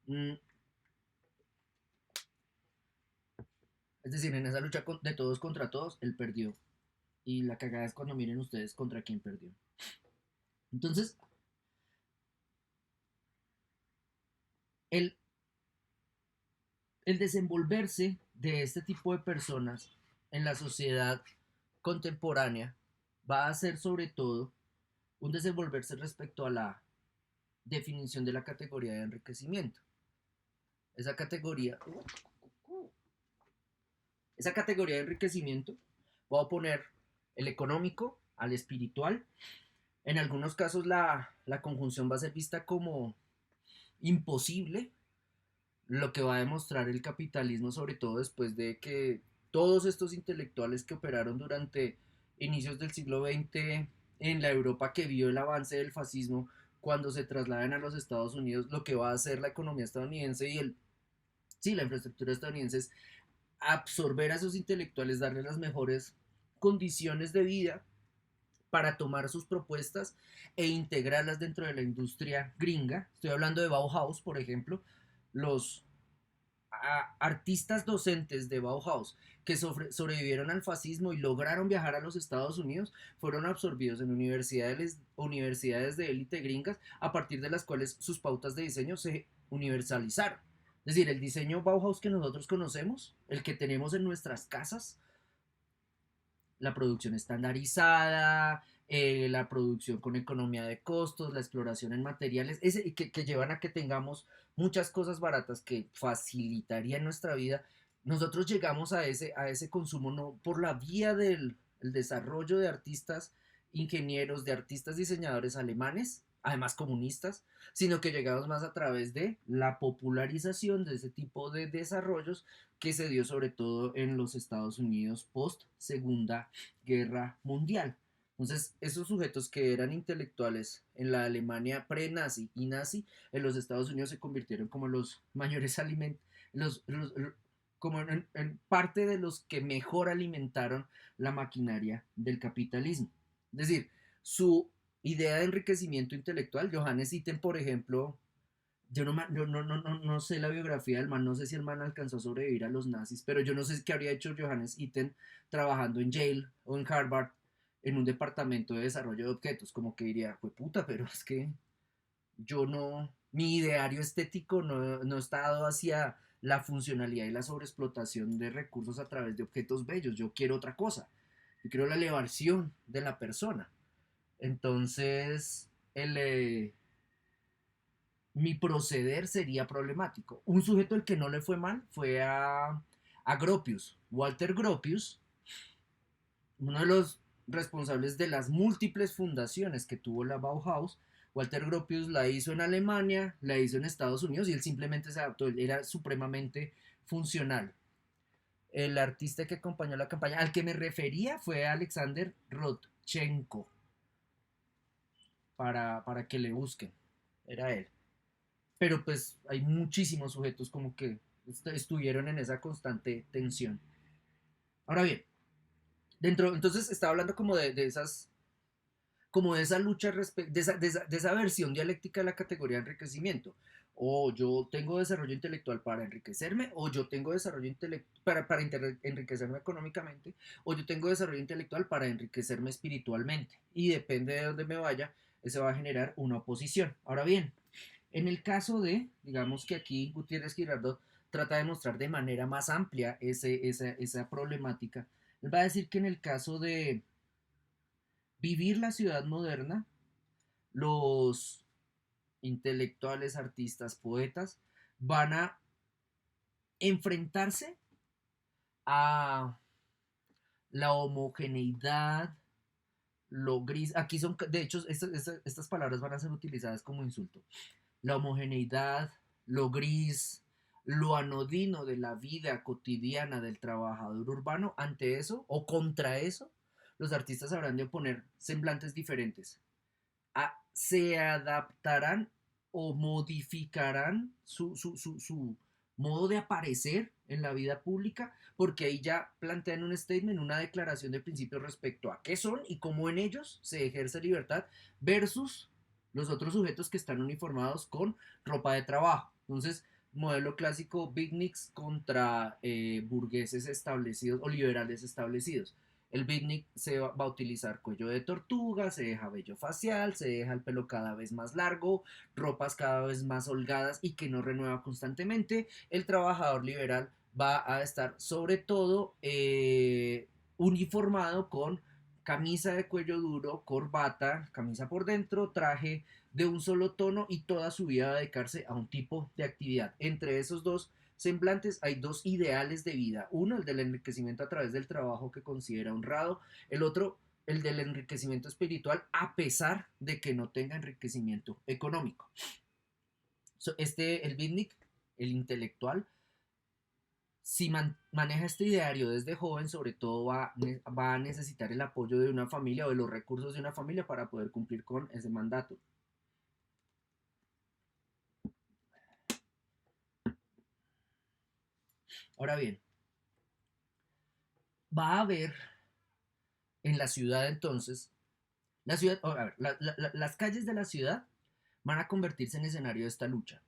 Mm, Es decir, en esa lucha de todos contra todos, él perdió. Y la cagada es cuando miren ustedes contra quién perdió. Entonces, el, el desenvolverse de este tipo de personas en la sociedad contemporánea va a ser sobre todo un desenvolverse respecto a la definición de la categoría de enriquecimiento. Esa categoría, esa categoría de enriquecimiento va a poner el económico al espiritual. En algunos casos la conjunción va a ser vista como imposible, lo que va a demostrar el capitalismo, sobre todo después de que todos estos intelectuales que operaron durante inicios del siglo XX en la Europa que vio el avance del fascismo, cuando se trasladan a los Estados Unidos, lo que va a hacer la economía estadounidense y sí, la infraestructura estadounidense es absorber a esos intelectuales, darles las mejores condiciones de vida para tomar sus propuestas e integrarlas dentro de la industria gringa. Estoy hablando de Bauhaus, por ejemplo, los artistas docentes de Bauhaus que sobrevivieron al fascismo y lograron viajar a los Estados Unidos fueron absorbidos en universidades de élite gringas, a partir de las cuales sus pautas de diseño se universalizaron. Es decir, el diseño Bauhaus que nosotros conocemos, el que tenemos en nuestras casas, la producción estandarizada, la producción con economía de costos, la exploración en materiales, que llevan a que tengamos muchas cosas baratas que facilitarían nuestra vida. Nosotros llegamos a ese consumo no por la vía del el desarrollo de artistas ingenieros, de artistas diseñadores alemanes, además comunistas, sino que llegamos más a través de la popularización de ese tipo de desarrollos que se dio sobre todo en los Estados Unidos post Segunda Guerra Mundial. Entonces, esos sujetos que eran intelectuales en la Alemania pre-nazi y nazi, en los Estados Unidos se convirtieron como los mayores alimentos, como en parte de los que mejor alimentaron la maquinaria del capitalismo. Es decir, su idea de enriquecimiento intelectual, Johannes Itten, por ejemplo, yo no sé la biografía del man, no sé si el man alcanzó a sobrevivir a los nazis, pero yo no sé qué habría hecho Johannes Itten trabajando en Yale o en Harvard en un departamento de desarrollo de objetos, como que diría, pues puta, pero es que yo no, mi ideario estético no está dado hacia la funcionalidad y la sobreexplotación de recursos a través de objetos bellos, yo quiero otra cosa, yo quiero la elevación de la persona. Entonces, mi proceder sería problemático. Un sujeto al que no le fue mal fue a Gropius. Walter Gropius, uno de los responsables de las múltiples fundaciones que tuvo la Bauhaus. Walter Gropius la hizo en Alemania, la hizo en Estados Unidos y él simplemente se adaptó, él era supremamente funcional. El artista que acompañó la campaña, al que me refería, fue Alexander Rodchenko, para que le busquen, era él. Pero pues hay muchísimos sujetos como que estuvieron en esa constante tensión. Ahora bien, entonces estaba hablando como de esas, como de esa lucha, de esa versión dialéctica de la categoría de enriquecimiento. O yo tengo desarrollo intelectual para enriquecerme, o yo tengo desarrollo intelectual para enriquecerme económicamente, o yo tengo desarrollo intelectual para enriquecerme espiritualmente. Y depende de dónde me vaya, eso va a generar una oposición. Ahora bien, en el caso de, digamos que aquí Gutiérrez Girardot trata de mostrar de manera más amplia esa problemática. Él va a decir que en el caso de vivir la ciudad moderna, los intelectuales, artistas, poetas van a enfrentarse a la homogeneidad, lo gris. Aquí son, de hecho, estas palabras van a ser utilizadas como insulto. La homogeneidad, lo gris, lo anodino de la vida cotidiana del trabajador urbano. Ante eso o contra eso, los artistas habrán de oponer semblantes diferentes. Se adaptarán o modificarán su modo de aparecer en la vida pública, porque ahí ya plantean un statement, una declaración de principios respecto a qué son y cómo en ellos se ejerce libertad versus los otros sujetos que están uniformados con ropa de trabajo. Entonces, modelo clásico beatniks contra burgueses establecidos o liberales establecidos. El beatnik se va a utilizar cuello de tortuga, se deja vello facial, se deja el pelo cada vez más largo, ropas cada vez más holgadas y que no renueva constantemente. El trabajador liberal va a estar sobre todo uniformado con camisa de cuello duro, corbata, camisa por dentro, traje de un solo tono y toda su vida dedicarse a un tipo de actividad. Entre esos dos semblantes hay dos ideales de vida. Uno, el del enriquecimiento a través del trabajo que considera honrado. El otro, el del enriquecimiento espiritual a pesar de que no tenga enriquecimiento económico. El beatnik, el intelectual, si maneja este ideario desde joven, sobre todo va a necesitar el apoyo de una familia o de los recursos de una familia para poder cumplir con ese mandato. Ahora bien, va a haber en la ciudad entonces, la ciudad, a ver, las calles de la ciudad van a convertirse en escenario de esta lucha.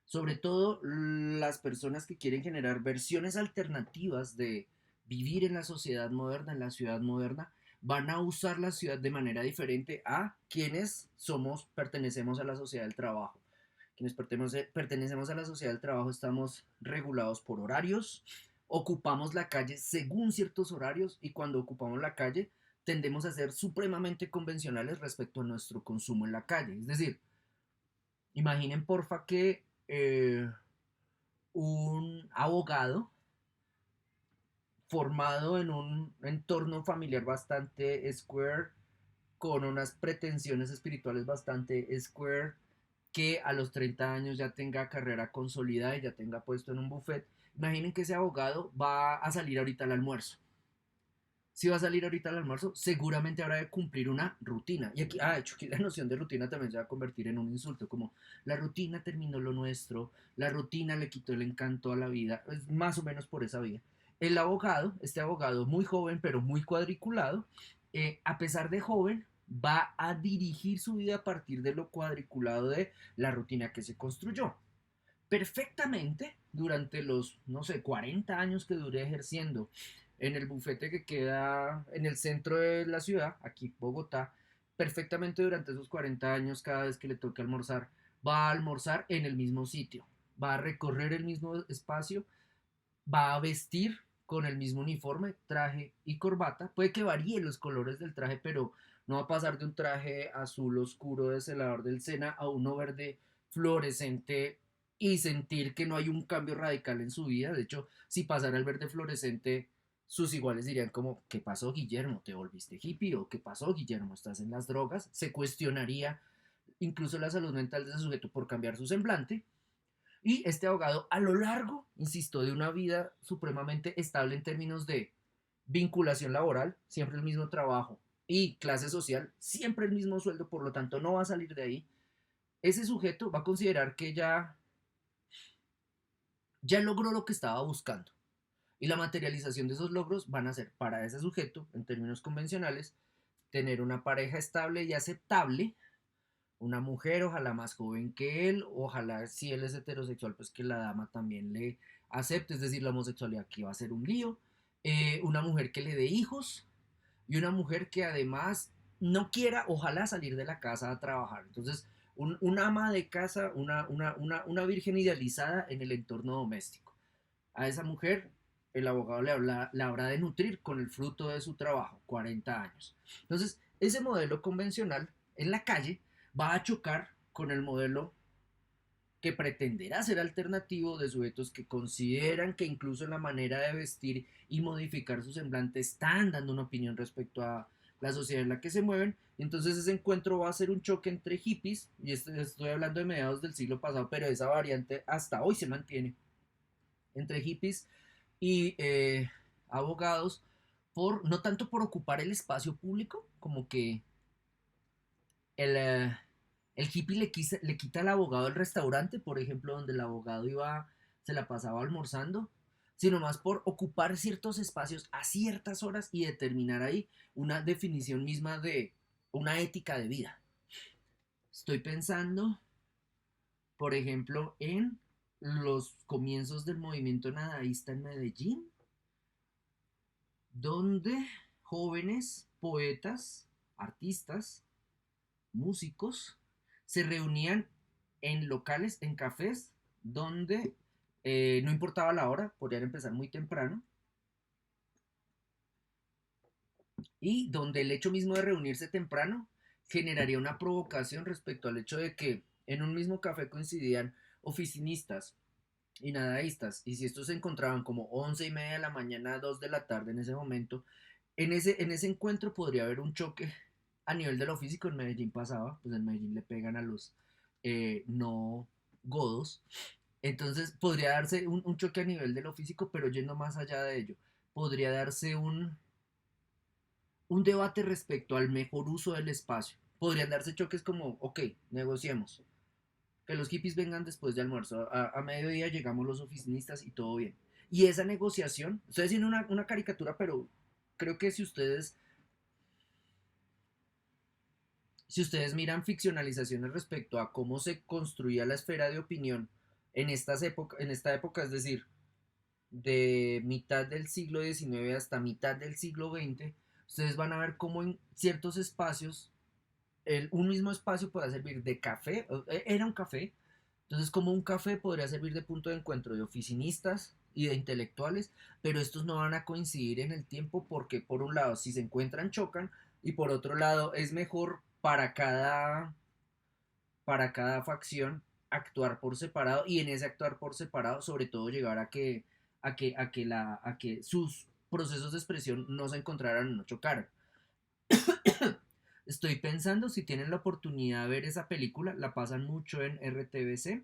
Sobre todo las personas que quieren generar versiones alternativas de vivir en la sociedad moderna, en la ciudad moderna, van a usar la ciudad de manera diferente a quienes pertenecemos a la sociedad del trabajo. Quienes pertenecemos a la sociedad del trabajo estamos regulados por horarios, ocupamos la calle según ciertos horarios y cuando ocupamos la calle tendemos a ser supremamente convencionales respecto a nuestro consumo en la calle. Es decir, imaginen porfa que un abogado formado en un entorno familiar bastante square, con unas pretensiones espirituales bastante square, que a los 30 años ya tenga carrera consolidada y ya tenga puesto en un buffet. Imaginen que ese abogado va a salir ahorita al almuerzo. Si va a salir ahorita al almuerzo, seguramente habrá de cumplir una rutina. Y aquí, de hecho, aquí la noción de rutina también se va a convertir en un insulto, como la rutina terminó lo nuestro, la rutina le quitó el encanto a la vida, es más o menos por esa vía. El abogado, este abogado muy joven pero muy cuadriculado, a pesar de joven, va a dirigir su vida a partir de lo cuadriculado de la rutina que se construyó. Perfectamente, durante los, no sé, 40 años que duré ejerciendo en el bufete que queda en el centro de la ciudad, aquí Bogotá, perfectamente durante esos 40 años, cada vez que le toque almorzar, va a almorzar en el mismo sitio, va a recorrer el mismo espacio, va a vestir con el mismo uniforme, traje y corbata. Puede que varíen los colores del traje, pero no va a pasar de un traje azul oscuro de celador del Sena a uno verde fluorescente y sentir que no hay un cambio radical en su vida. De hecho, si pasara el verde fluorescente, sus iguales dirían como, ¿qué pasó, Guillermo? ¿Te volviste hippie? ¿O qué pasó, Guillermo? ¿Estás en las drogas? Se cuestionaría incluso la salud mental de ese sujeto por cambiar su semblante. Y este abogado, a lo largo, insisto, de una vida supremamente estable en términos de vinculación laboral, siempre el mismo trabajo, y clase social, siempre el mismo sueldo, por lo tanto no va a salir de ahí, ese sujeto va a considerar que ya logró lo que estaba buscando. Y la materialización de esos logros van a ser para ese sujeto, en términos convencionales, tener una pareja estable y aceptable, una mujer, ojalá más joven que él, ojalá si él es heterosexual, pues que la dama también le acepte, es decir, la homosexualidad aquí va a ser un lío, una mujer que le dé hijos y una mujer que además no quiera, ojalá salir de la casa a trabajar. Entonces, una ama de casa, una virgen idealizada en el entorno doméstico. A esa mujer el abogado la habrá de nutrir con el fruto de su trabajo, 40 años. Entonces, ese modelo convencional en la calle va a chocar con el modelo que pretenderá ser alternativo de sujetos que consideran que incluso en la manera de vestir y modificar su semblante están dando una opinión respecto a la sociedad en la que se mueven. Entonces ese encuentro va a ser un choque entre hippies, y estoy hablando de mediados del siglo pasado, pero esa variante hasta hoy se mantiene, entre hippies y abogados, no tanto por ocupar el espacio público, como que el, el hippie le quita al abogado el restaurante, por ejemplo, donde el abogado se la pasaba almorzando, sino más por ocupar ciertos espacios a ciertas horas y determinar ahí una definición misma de una ética de vida. Estoy pensando, por ejemplo, en los comienzos del movimiento nadaísta en Medellín, donde jóvenes, poetas, artistas, músicos, se reunían en locales, en cafés, donde no importaba la hora, podrían empezar muy temprano, y donde el hecho mismo de reunirse temprano generaría una provocación respecto al hecho de que en un mismo café coincidían oficinistas y nadaístas, y si estos se encontraban como 11:30 de la mañana, 2 de la tarde en ese momento, en ese encuentro podría haber un choque a nivel de lo físico. En Medellín pasaba, pues en Medellín le pegan a los no godos, entonces podría darse un choque a nivel de lo físico, pero yendo más allá de ello, podría darse un debate respecto al mejor uso del espacio. Podrían darse choques como, ok, negociemos, que los hippies vengan después de almuerzo, a mediodía llegamos los oficinistas y todo bien. Y esa negociación, estoy haciendo una caricatura, pero creo que si ustedes miran ficcionalizaciones respecto a cómo se construía la esfera de opinión en esta época, es decir, de mitad del siglo XIX hasta mitad del siglo XX, ustedes van a ver cómo en ciertos espacios un mismo espacio puede servir de café, era un café, entonces como un café podría servir de punto de encuentro de oficinistas y de intelectuales, pero estos no van a coincidir en el tiempo porque por un lado si se encuentran chocan y por otro lado es mejor para cada facción actuar por separado, y en ese actuar por separado sobre todo llegar a que sus procesos de expresión no se encontraran o no chocaran. Estoy pensando, si tienen la oportunidad de ver esa película, la pasan mucho en RTBC.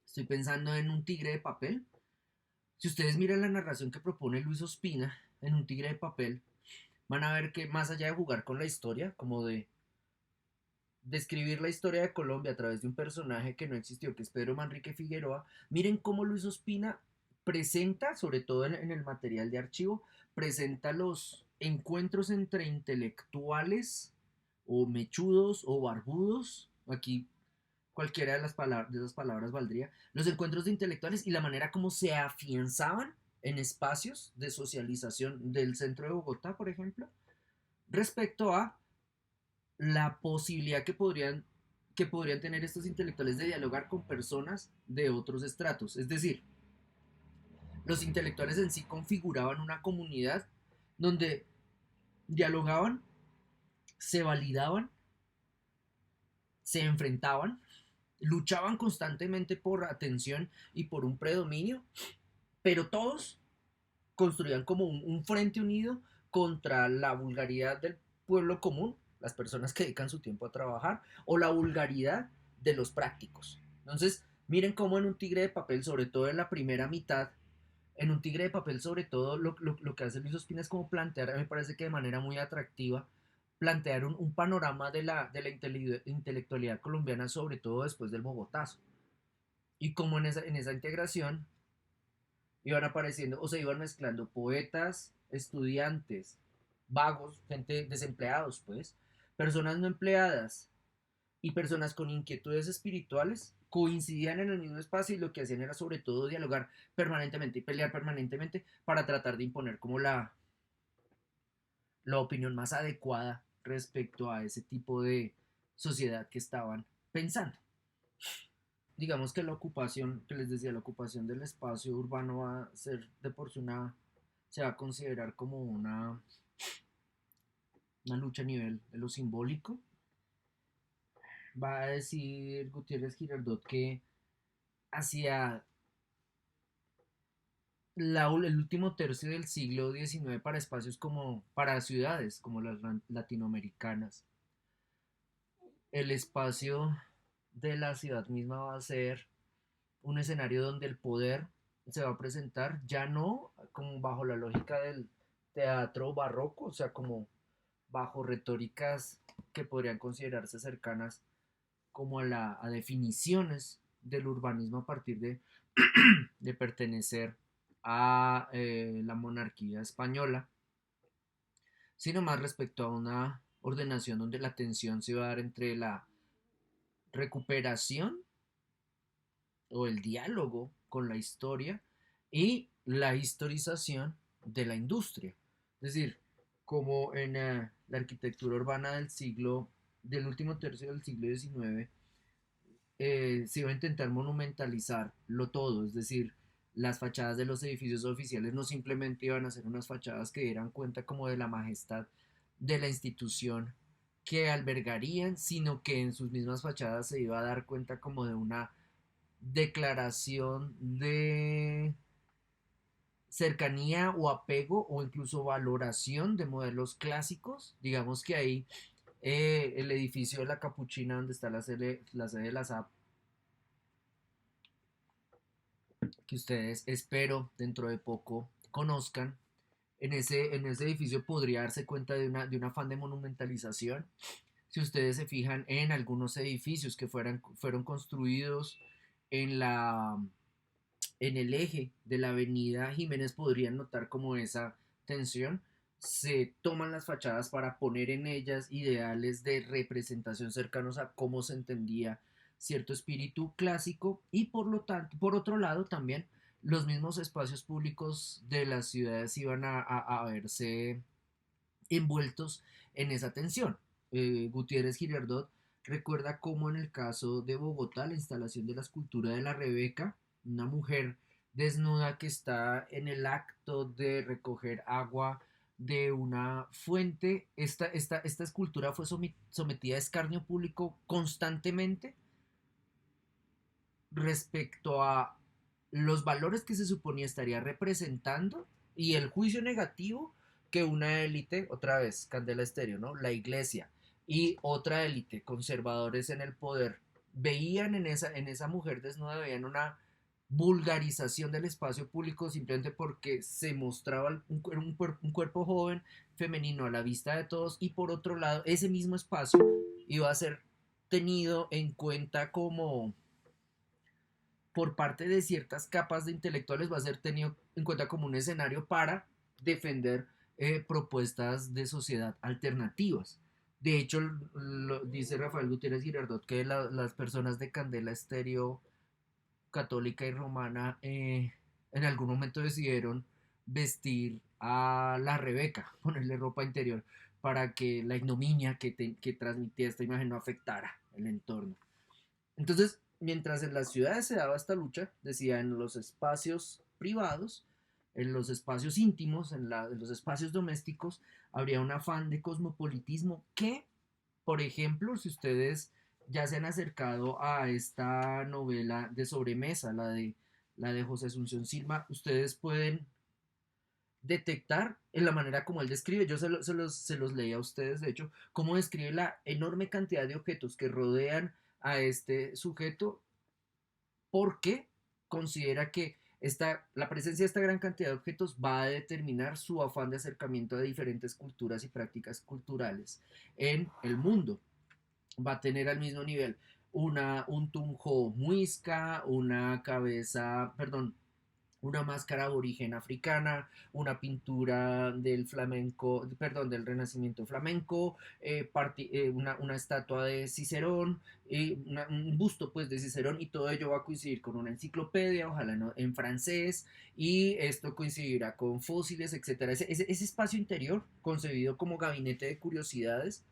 Estoy pensando en Un tigre de papel. Si ustedes miran la narración que propone Luis Ospina en Un tigre de papel, van a ver que más allá de jugar con la historia, como de describir la historia de Colombia a través de un personaje que no existió, que es Pedro Manrique Figueroa, miren cómo Luis Ospina presenta, sobre todo en el material de archivo, presenta los encuentros entre intelectuales o mechudos o barbudos. Aquí cualquiera de esas palabras valdría. Los encuentros de intelectuales y la manera como se afianzaban en espacios de socialización del centro de Bogotá, por ejemplo, respecto a la posibilidad que podrían tener estos intelectuales de dialogar con personas de otros estratos. Es decir, los intelectuales en sí configuraban una comunidad donde dialogaban, se validaban, se enfrentaban, luchaban constantemente por atención y por un predominio, pero todos construían como un frente unido contra la vulgaridad del pueblo común, las personas que dedican su tiempo a trabajar, o la vulgaridad de los prácticos. Entonces, miren cómo en Un tigre de papel, sobre todo en la primera mitad, en Un tigre de papel, sobre todo, lo que hace Luis Ospina es como plantear, me parece que de manera muy atractiva, plantear un panorama de la intelectualidad colombiana, sobre todo después del Bogotazo. Y como en esa integración iban apareciendo o se iban mezclando poetas, estudiantes, vagos, gente desempleados, pues, personas no empleadas y personas con inquietudes espirituales coincidían en el mismo espacio, y lo que hacían era sobre todo dialogar permanentemente y pelear permanentemente para tratar de imponer como la opinión más adecuada respecto a ese tipo de sociedad que estaban pensando. Digamos que la ocupación, que les decía, la ocupación del espacio urbano va a ser de por sí se va a considerar como una lucha a nivel de lo simbólico. Va a decir Gutiérrez Girardot que hacia el último tercio del siglo XIX, para espacios como, para ciudades como las latinoamericanas, el espacio de la ciudad misma va a ser un escenario donde el poder se va a presentar ya no como bajo la lógica del teatro barroco, o sea, como bajo retóricas que podrían considerarse cercanas como a definiciones del urbanismo a partir de pertenecer a la monarquía española, sino más respecto a una ordenación donde la tensión se va a dar entre recuperación o el diálogo con la historia y la historización de la industria. Es decir, como en la arquitectura urbana del último tercio del siglo XIX, se iba a intentar monumentalizarlo todo, es decir, las fachadas de los edificios oficiales no simplemente iban a ser unas fachadas que dieran cuenta como de la majestad de la institución que albergarían, sino que en sus mismas fachadas se iba a dar cuenta como de una declaración de cercanía o apego o incluso valoración de modelos clásicos. Digamos que ahí el edificio de la Capuchina, donde está la sede de la SAP, que ustedes espero dentro de poco conozcan, en ese edificio podría darse cuenta de un afán de monumentalización. Si ustedes se fijan en algunos edificios que fueron construidos en en el eje de la avenida Jiménez, podrían notar como esa tensión. Se toman las fachadas para poner en ellas ideales de representación cercanos a cómo se entendía cierto espíritu clásico, y por lo tanto, por otro lado también los mismos espacios públicos de las ciudades iban a verse envueltos en esa tensión. Gutiérrez Girardot recuerda cómo en el caso de Bogotá, la instalación de la escultura de la Rebeca, una mujer desnuda que está en el acto de recoger agua de una fuente, esta escultura fue sometida a escarnio público constantemente respecto a los valores que se suponía estaría representando y el juicio negativo que una élite, otra vez, Candela Estéreo, ¿no? La iglesia y otra élite, conservadores en el poder, veían en esa mujer desnuda, veían una vulgarización del espacio público simplemente porque se mostraba un cuerpo joven, femenino a la vista de todos, y por otro lado, ese mismo espacio iba a ser tenido en cuenta como por parte de ciertas capas de intelectuales, va a ser tenido en cuenta como un escenario para defender propuestas de sociedad alternativas. De hecho, dice Rafael Gutiérrez Girardot que las personas de Candela Estéreo católica y romana en algún momento decidieron vestir a la Rebeca, ponerle ropa interior para que la ignominia que transmitía esta imagen no afectara el entorno. Entonces, mientras en las ciudades se daba esta lucha, decía, en los espacios privados, en los espacios íntimos, en los espacios domésticos, habría un afán de cosmopolitismo que, por ejemplo, si ustedes ya se han acercado a esta novela de sobremesa, la de José Asunción Silva, ustedes pueden detectar en la manera como él describe, yo se los leí a ustedes, de hecho, cómo describe la enorme cantidad de objetos que rodean a este sujeto, porque considera que la presencia de esta gran cantidad de objetos va a determinar su afán de acercamiento a diferentes culturas y prácticas culturales en el mundo. Va a tener al mismo nivel un tunjo muisca, una cabeza, perdón, una máscara aborigen africana, una pintura del flamenco, perdón, del renacimiento flamenco, una estatua de Cicerón, un busto pues de Cicerón, y todo ello va a coincidir con una enciclopedia, ojalá no, en francés, y esto coincidirá con fósiles, etcétera. Ese espacio interior, concebido como gabinete de curiosidades,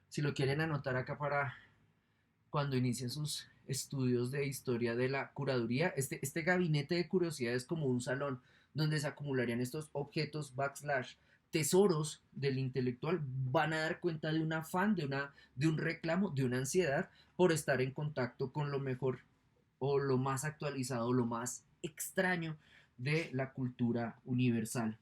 si lo quieren anotar acá para cuando inicien sus estudios de historia de la curaduría, este gabinete de curiosidades, como un salón donde se acumularían estos objetos backslash tesoros del intelectual, van a dar cuenta de un afán, de un reclamo, de una ansiedad por estar en contacto con lo mejor o lo más actualizado, lo más extraño de la cultura universal.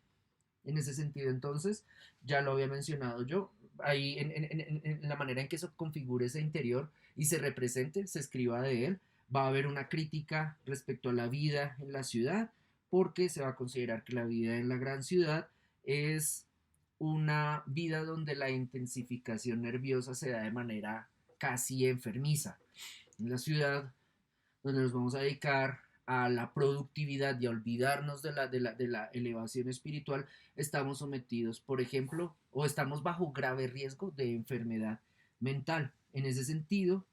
En ese sentido, entonces, ya lo había mencionado yo, ahí en la manera en que se configure ese interior y se represente, se escriba de él, va a haber una crítica respecto a la vida en la ciudad, porque se va a considerar que la vida en la gran ciudad es una vida donde la intensificación nerviosa se da de manera casi enfermiza. En la ciudad donde nos vamos a dedicar a la productividad y a olvidarnos de la elevación espiritual, estamos sometidos, por ejemplo, o estamos bajo grave riesgo de enfermedad mental. En ese sentido,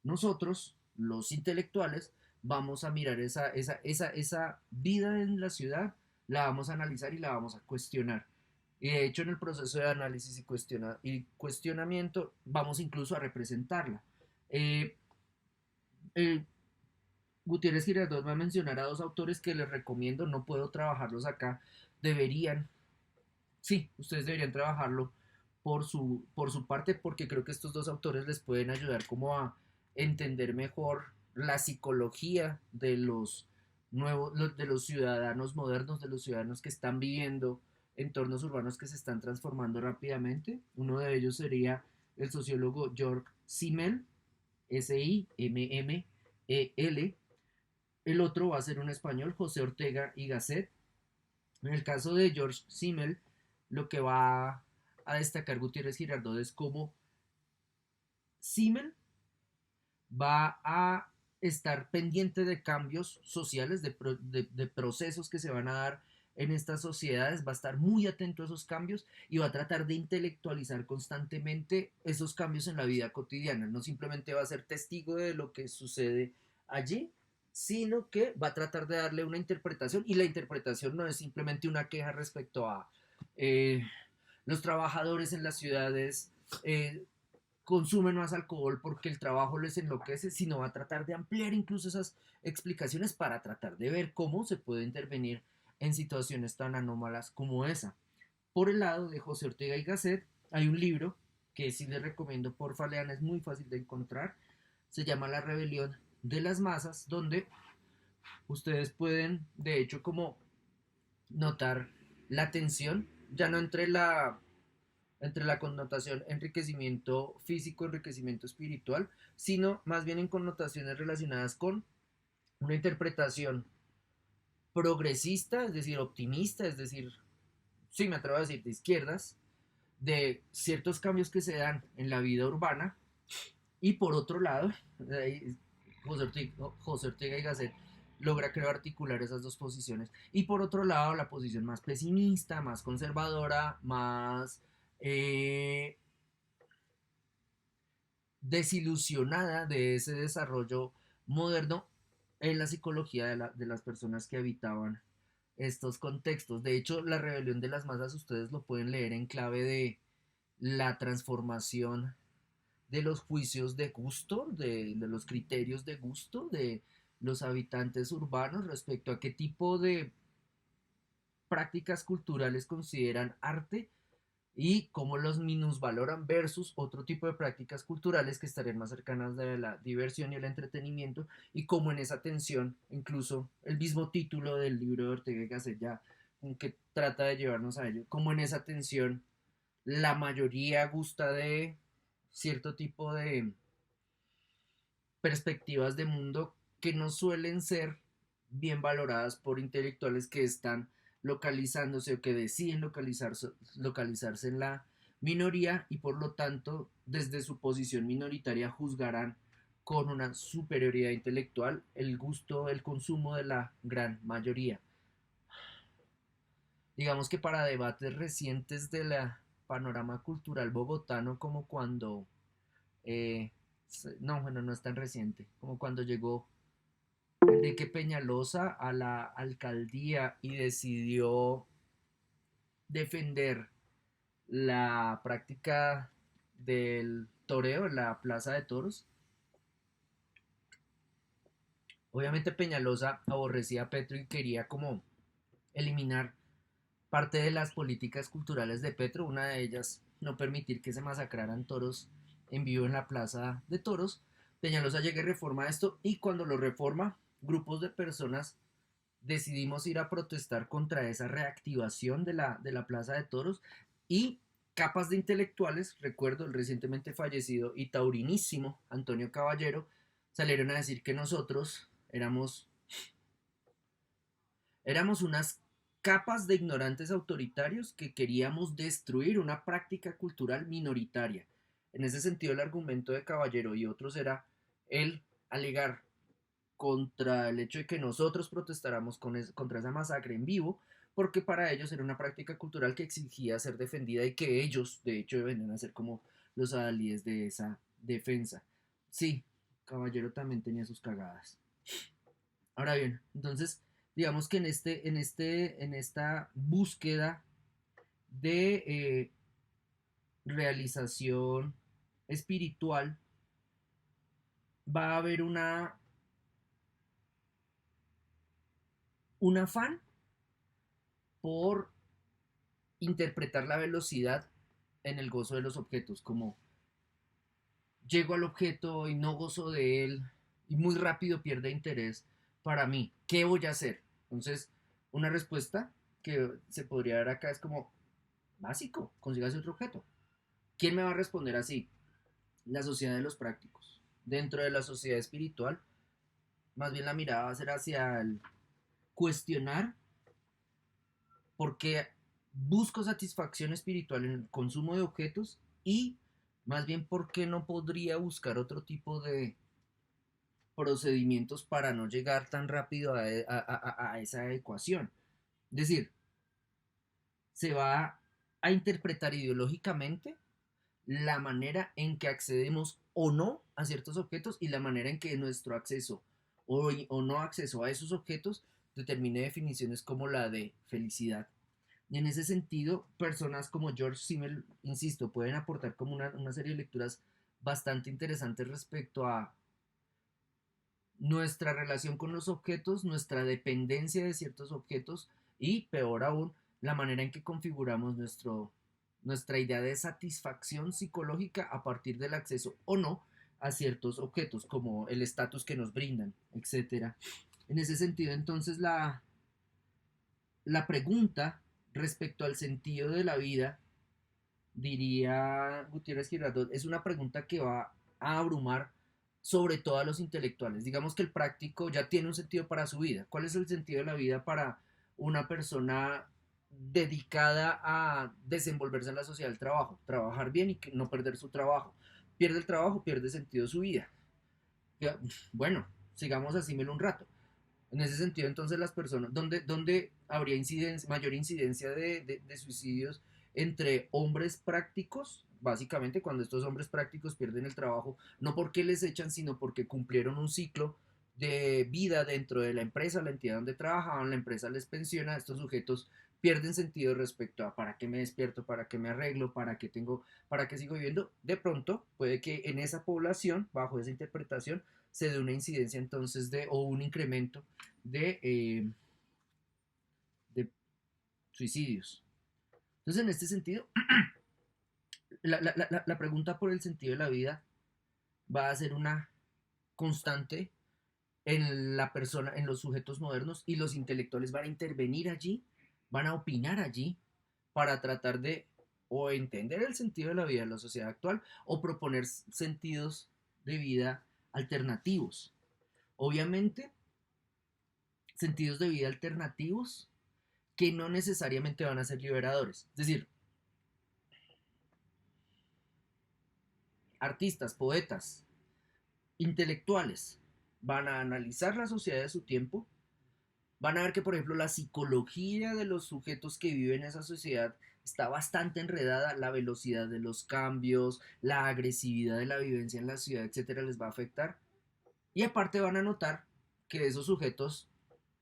Nosotros, los intelectuales, vamos a mirar esa vida en la ciudad, la vamos a analizar y la vamos a cuestionar. Y de hecho en el proceso de análisis y cuestionamiento vamos incluso a representarla. Eh, eh, Gutiérrez Girardot va a mencionar a dos autores que les recomiendo, no puedo trabajarlos acá, deberían, sí, ustedes deberían trabajarlo por su parte, porque creo que estos dos autores les pueden ayudar como a entender mejor la psicología de los nuevos, de los ciudadanos modernos, de los ciudadanos que están viviendo entornos urbanos que se están transformando rápidamente. Uno de ellos sería el sociólogo Georg Simmel, Simmel. El otro va a ser un español, José Ortega y Gasset. En el caso de George Simmel, lo que va a destacar Gutiérrez Girardot es cómo Simmel va a estar pendiente de cambios sociales, de procesos que se van a dar en estas sociedades, va a estar muy atento a esos cambios y va a tratar de intelectualizar constantemente esos cambios en la vida cotidiana. No simplemente va a ser testigo de lo que sucede allí, sino que va a tratar de darle una interpretación y la interpretación no es simplemente una queja respecto a eh, los trabajadores en las ciudades consumen más alcohol porque el trabajo les enloquece, sino va a tratar de ampliar incluso esas explicaciones para tratar de ver cómo se puede intervenir en situaciones tan anómalas como esa. Por el lado de José Ortega y Gasset hay un libro que sí les recomiendo, porfa lean, es muy fácil de encontrar, se llama La rebelión de las masas, donde ustedes pueden de hecho como notar la tensión, ya no entre la connotación enriquecimiento físico, enriquecimiento espiritual, sino más bien en connotaciones relacionadas con una interpretación progresista, es decir, optimista, es decir, sí me atrevo a decir de izquierdas, de ciertos cambios que se dan en la vida urbana, y por otro lado, José Ortega y Gasset logra creo articular esas dos posiciones. Y por otro lado, la posición más pesimista, más conservadora, más eh, desilusionada de ese desarrollo moderno en la psicología de las personas que habitaban estos contextos. De hecho, la rebelión de las masas ustedes lo pueden leer en clave de la transformación de los juicios de gusto, de los criterios de gusto de los habitantes urbanos respecto a qué tipo de prácticas culturales consideran arte y cómo los minusvaloran versus otro tipo de prácticas culturales que estarían más cercanas de la diversión y el entretenimiento y cómo en esa tensión, incluso el mismo título del libro de Ortega y Gasset ya que trata de llevarnos a ello, como en esa tensión la mayoría gusta de cierto tipo de perspectivas de mundo que no suelen ser bien valoradas por intelectuales que están localizándose o que deciden localizarse en la minoría y por lo tanto desde su posición minoritaria juzgarán con una superioridad intelectual el gusto, el consumo de la gran mayoría. Digamos que para debates recientes de la panorama cultural bogotano como cuando eh, no, bueno, no es tan reciente, como cuando llegó Enrique Peñalosa a la alcaldía y decidió defender la práctica del toreo en la Plaza de Toros. Obviamente Peñalosa aborrecía a Petro y quería como eliminar parte de las políticas culturales de Petro, una de ellas no permitir que se masacraran toros en vivo en la Plaza de Toros. Peñalosa llega y reforma esto y cuando lo reforma, grupos de personas decidimos ir a protestar contra esa reactivación de la Plaza de Toros y capas de intelectuales, recuerdo el recientemente fallecido y taurinísimo Antonio Caballero, salieron a decir que nosotros éramos unas capas de ignorantes autoritarios que queríamos destruir una práctica cultural minoritaria. En ese sentido, el argumento de Caballero y otros era el alegar contra el hecho de que nosotros protestáramos contra esa masacre en vivo, porque para ellos era una práctica cultural que exigía ser defendida y que ellos, de hecho, venían a ser como los adalides de esa defensa. Sí, Caballero también tenía sus cagadas. Ahora bien, entonces, digamos que en esta búsqueda de realización espiritual, va a haber un afán por interpretar la velocidad en el gozo de los objetos, como llego al objeto y no gozo de él y muy rápido pierde interés para mí. ¿Qué voy a hacer? Entonces, una respuesta que se podría dar acá es como básico, consígase otro objeto. ¿Quién me va a responder así? La sociedad de los prácticos. Dentro de la sociedad espiritual, más bien la mirada va a ser hacia el cuestionar por qué busco satisfacción espiritual en el consumo de objetos y más bien por qué no podría buscar otro tipo de procedimientos para no llegar tan rápido a esa ecuación. Es decir, se va a interpretar ideológicamente la manera en que accedemos o no a ciertos objetos y la manera en que nuestro acceso o no acceso a esos objetos determine definiciones como la de felicidad. Y en ese sentido, personas como George Simmel, insisto, pueden aportar como una serie de lecturas bastante interesantes respecto a nuestra relación con los objetos, nuestra dependencia de ciertos objetos y, peor aún, la manera en que configuramos nuestra idea de satisfacción psicológica a partir del acceso o no a ciertos objetos, como el estatus que nos brindan, etcétera. En ese sentido, entonces, la pregunta respecto al sentido de la vida, diría Gutiérrez Girardot, es una pregunta que va a abrumar sobre todo a los intelectuales. Digamos que el práctico ya tiene un sentido para su vida. ¿Cuál es el sentido de la vida para una persona dedicada a desenvolverse en la sociedad del trabajo? Trabajar bien y no perder su trabajo. Pierde el trabajo, pierde sentido su vida. Bueno, sigamos así un rato. En ese sentido, entonces, las personas, ¿dónde habría mayor incidencia de suicidios entre hombres prácticos? Básicamente, cuando estos hombres prácticos pierden el trabajo, no porque les echan, sino porque cumplieron un ciclo de vida dentro de la empresa, la entidad donde trabajaban, la empresa les pensiona, estos sujetos pierden sentido respecto a para qué me despierto, para qué me arreglo, para qué sigo viviendo. De pronto, puede que en esa población, bajo esa interpretación, se dé una incidencia entonces o un incremento de suicidios. Entonces, en este sentido, la pregunta por el sentido de la vida va a ser una constante en la persona, en los sujetos modernos, y los intelectuales van a intervenir allí, van a opinar allí para tratar de o entender el sentido de la vida en la sociedad actual o proponer sentidos de vida alternativos. Obviamente, sentidos de vida alternativos que no necesariamente van a ser liberadores. Es decir, artistas, poetas, intelectuales van a analizar la sociedad de su tiempo, van a ver que, por ejemplo, la psicología de los sujetos que viven en esa sociedad está bastante enredada, la velocidad de los cambios, la agresividad de la vivencia en la ciudad, etcétera, les va a afectar. Y aparte van a notar que esos sujetos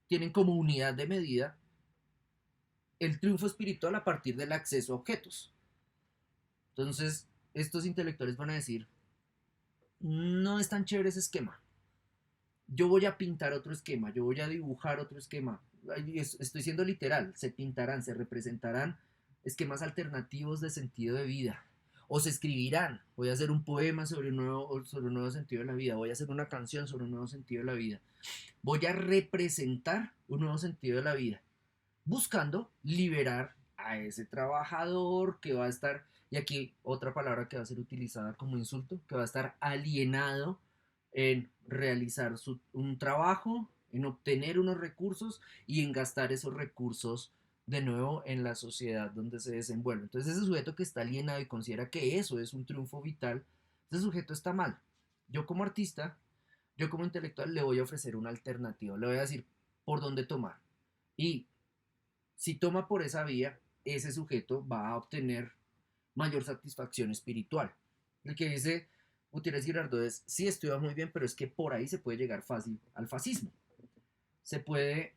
tienen como unidad de medida el triunfo espiritual a partir del acceso a objetos. Entonces, estos intelectuales van a decir, no es tan chévere ese esquema. Yo voy a pintar otro esquema, yo voy a dibujar otro esquema. Estoy siendo literal, se pintarán, se representarán esquemas alternativos de sentido de vida. O se escribirán, voy a hacer un poema sobre un nuevo sentido de la vida, voy a hacer una canción sobre un nuevo sentido de la vida. Voy a representar un nuevo sentido de la vida, buscando liberar a ese trabajador que va a estar, y aquí otra palabra que va a ser utilizada como insulto, que va a estar alienado en realizar un trabajo, en obtener unos recursos y en gastar esos recursos de nuevo en la sociedad donde se desenvuelve. Entonces ese sujeto que está alienado y considera que eso es un triunfo vital, ese sujeto está mal. Yo como artista, yo como intelectual le voy a ofrecer una alternativa, le voy a decir por dónde tomar. Y si toma por esa vía, ese sujeto va a obtener mayor satisfacción espiritual. El que dice, Gutiérrez Girardot es, sí estudia muy bien, pero es que por ahí se puede llegar fácil al fascismo. Se puede,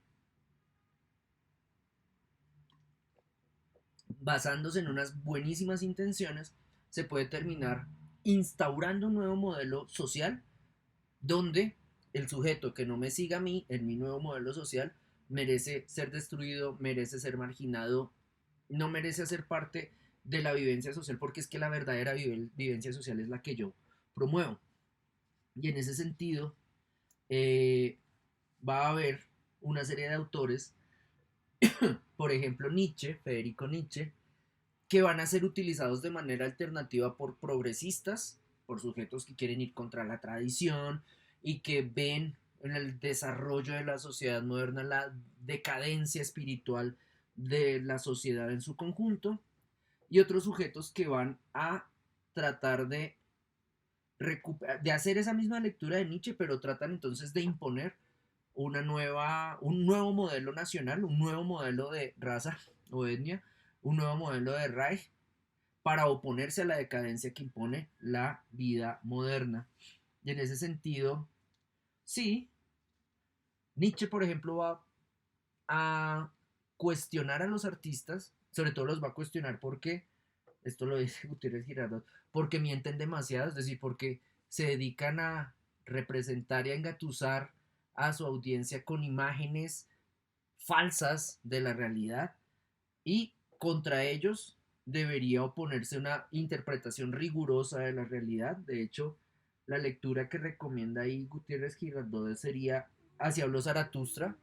basándose en unas buenísimas intenciones, se puede terminar instaurando un nuevo modelo social donde el sujeto que no me siga a mí en mi nuevo modelo social merece ser destruido, merece ser marginado, no merece ser parte de la vivencia social, porque es que la verdadera vivencia social es la que yo promuevo. Y en ese sentido, eh, va a haber una serie de autores, por ejemplo Nietzsche, Federico Nietzsche, que van a ser utilizados de manera alternativa por progresistas, por sujetos que quieren ir contra la tradición y que ven en el desarrollo de la sociedad moderna la decadencia espiritual de la sociedad en su conjunto, y otros sujetos que van a tratar de hacer esa misma lectura de Nietzsche, pero tratan entonces de imponer un nuevo modelo nacional, un nuevo modelo de raza o etnia, un nuevo modelo de Reich para oponerse a la decadencia que impone la vida moderna. Y en ese sentido, sí, Nietzsche, por ejemplo, va a cuestionar a los artistas, sobre todo los va a cuestionar porque, esto lo dice Gutiérrez Girardot, porque mienten demasiado, es decir, porque se dedican a representar y a engatusar a su audiencia con imágenes falsas de la realidad, y contra ellos debería oponerse una interpretación rigurosa de la realidad. De hecho, la lectura que recomienda ahí Gutiérrez Girardot sería Hacia habló Zaratustra,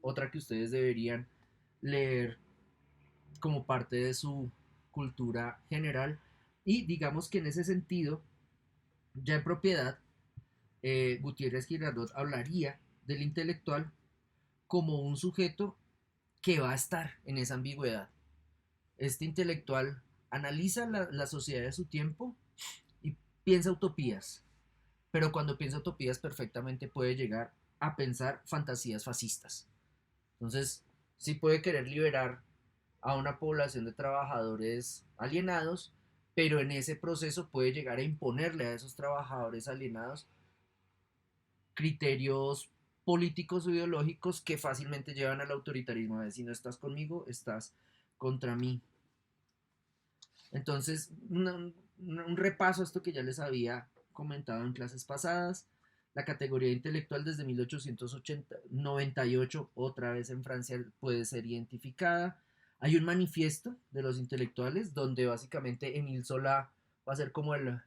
otra que ustedes deberían leer como parte de su cultura general. Y digamos que en ese sentido, ya en propiedad, Gutiérrez Girardot hablaría del intelectual como un sujeto que va a estar en esa ambigüedad. Este intelectual analiza la sociedad de su tiempo y piensa utopías, pero cuando piensa utopías perfectamente puede llegar a pensar fantasías fascistas. Entonces, sí puede querer liberar a una población de trabajadores alienados, pero en ese proceso puede llegar a imponerle a esos trabajadores alienados criterios políticos o ideológicos que fácilmente llevan al autoritarismo. A ver, si no estás conmigo, estás contra mí. Entonces, un repaso a esto que ya les había comentado en clases pasadas. La categoría intelectual desde 1898, otra vez en Francia, puede ser identificada. Hay un manifiesto de los intelectuales donde básicamente Emile Zola va a ser como el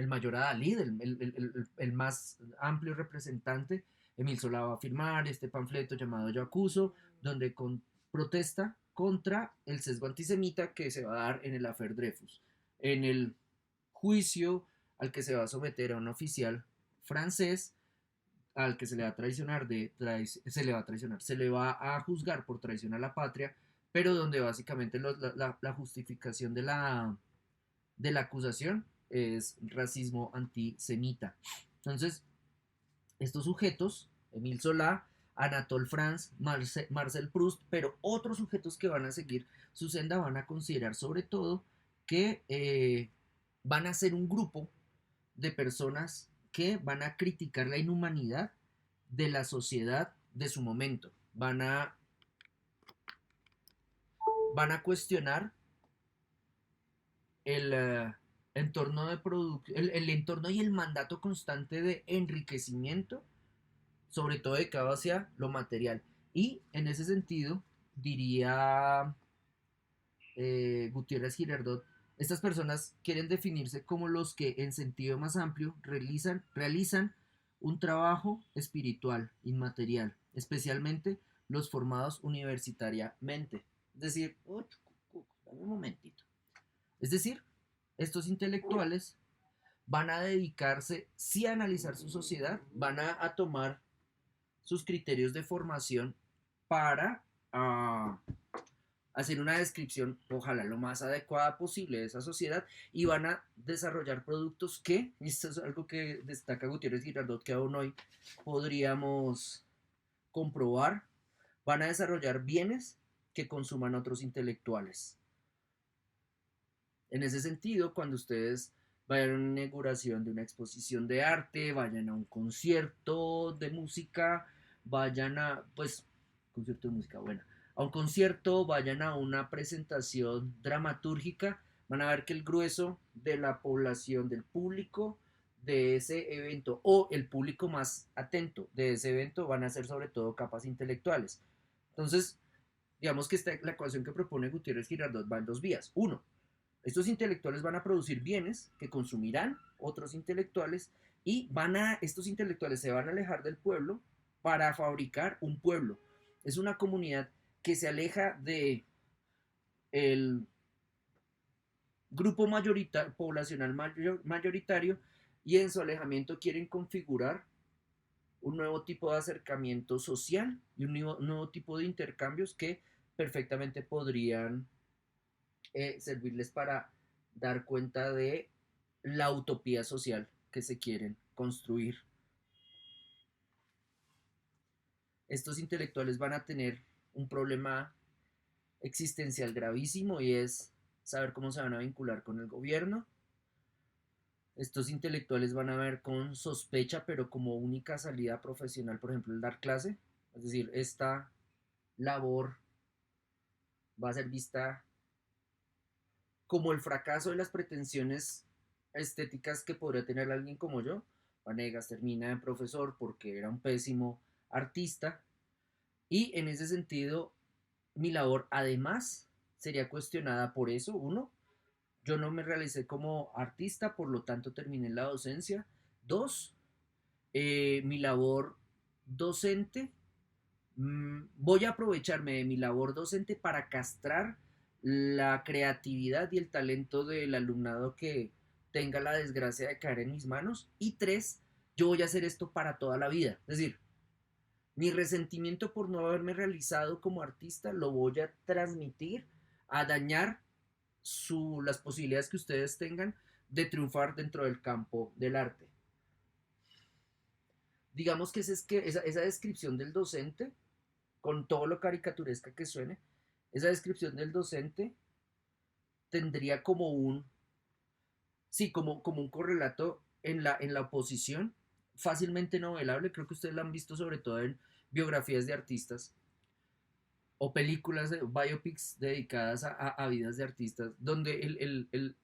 mayor adalid, el más amplio representante. Emile Zola va a firmar este panfleto llamado Yo Acuso, donde protesta contra el sesgo antisemita que se va a dar en el Affaire Dreyfus, en el juicio al que se va a someter a un oficial francés al que se le va a traicionar, se le va a juzgar por traición a la patria, pero donde básicamente la justificación de la acusación es racismo antisemita. Entonces, estos sujetos, Emile Zola, Anatole France, Marcel Proust, pero otros sujetos que van a seguir su senda van a considerar sobre todo que van a ser un grupo de personas que van a criticar la inhumanidad de la sociedad de su momento. Van a cuestionar el entorno de el entorno y el mandato constante de enriquecimiento, sobre todo dedicado hacia lo material. Y en ese sentido, diría Gutiérrez Girardot, estas personas quieren definirse como los que en sentido más amplio realizan un trabajo espiritual, inmaterial, especialmente los formados universitariamente. Es decir, un momentito. Es decir, estos intelectuales van a dedicarse, sí, a analizar su sociedad, van a tomar sus criterios de formación para hacer una descripción, ojalá lo más adecuada posible de esa sociedad, y van a desarrollar productos que, y esto es algo que destaca Gutiérrez Girardot, que aún hoy podríamos comprobar, van a desarrollar bienes que consuman otros intelectuales. En ese sentido, cuando ustedes vayan a una inauguración de una exposición de arte, vayan a un concierto de música, vayan a, pues, concierto de música, bueno, a un concierto, vayan a una presentación dramatúrgica, van a ver que el grueso de la población, del público de ese evento o el público más atento de ese evento van a ser sobre todo capas intelectuales. Entonces, digamos que la ecuación que propone Gutiérrez Girardot va en dos vías. Uno, estos intelectuales van a producir bienes que consumirán otros intelectuales y estos intelectuales se van a alejar del pueblo para fabricar un pueblo. Es una comunidad que se aleja de el grupo poblacional mayoritario y en su alejamiento quieren configurar un nuevo tipo de acercamiento social y un nuevo tipo de intercambios que perfectamente podrían servirles para dar cuenta de la utopía social que se quieren construir. Estos intelectuales van a tener un problema existencial gravísimo y es saber cómo se van a vincular con el gobierno. Estos intelectuales van a ver con sospecha, pero como única salida profesional, por ejemplo, el dar clase. Es decir, esta labor va a ser vista como el fracaso de las pretensiones estéticas que podría tener alguien como yo. Vanegas termina de profesor porque era un pésimo artista y en ese sentido mi labor además sería cuestionada por eso. Uno, yo no me realicé como artista, por lo tanto terminé la docencia. Dos, mi labor docente, voy a aprovecharme de mi labor docente para castrar la creatividad y el talento del alumnado que tenga la desgracia de caer en mis manos. Y tres, yo voy a hacer esto para toda la vida. Es decir, mi resentimiento por no haberme realizado como artista lo voy a transmitir, a dañar las posibilidades que ustedes tengan de triunfar dentro del campo del arte. Digamos que, esa descripción del docente, con todo lo caricaturesca que suene, esa descripción del docente tendría como sí, como un correlato en la oposición, fácilmente novelable. Creo que ustedes lo han visto sobre todo en biografías de artistas o películas de biopics dedicadas a vidas de artistas, donde el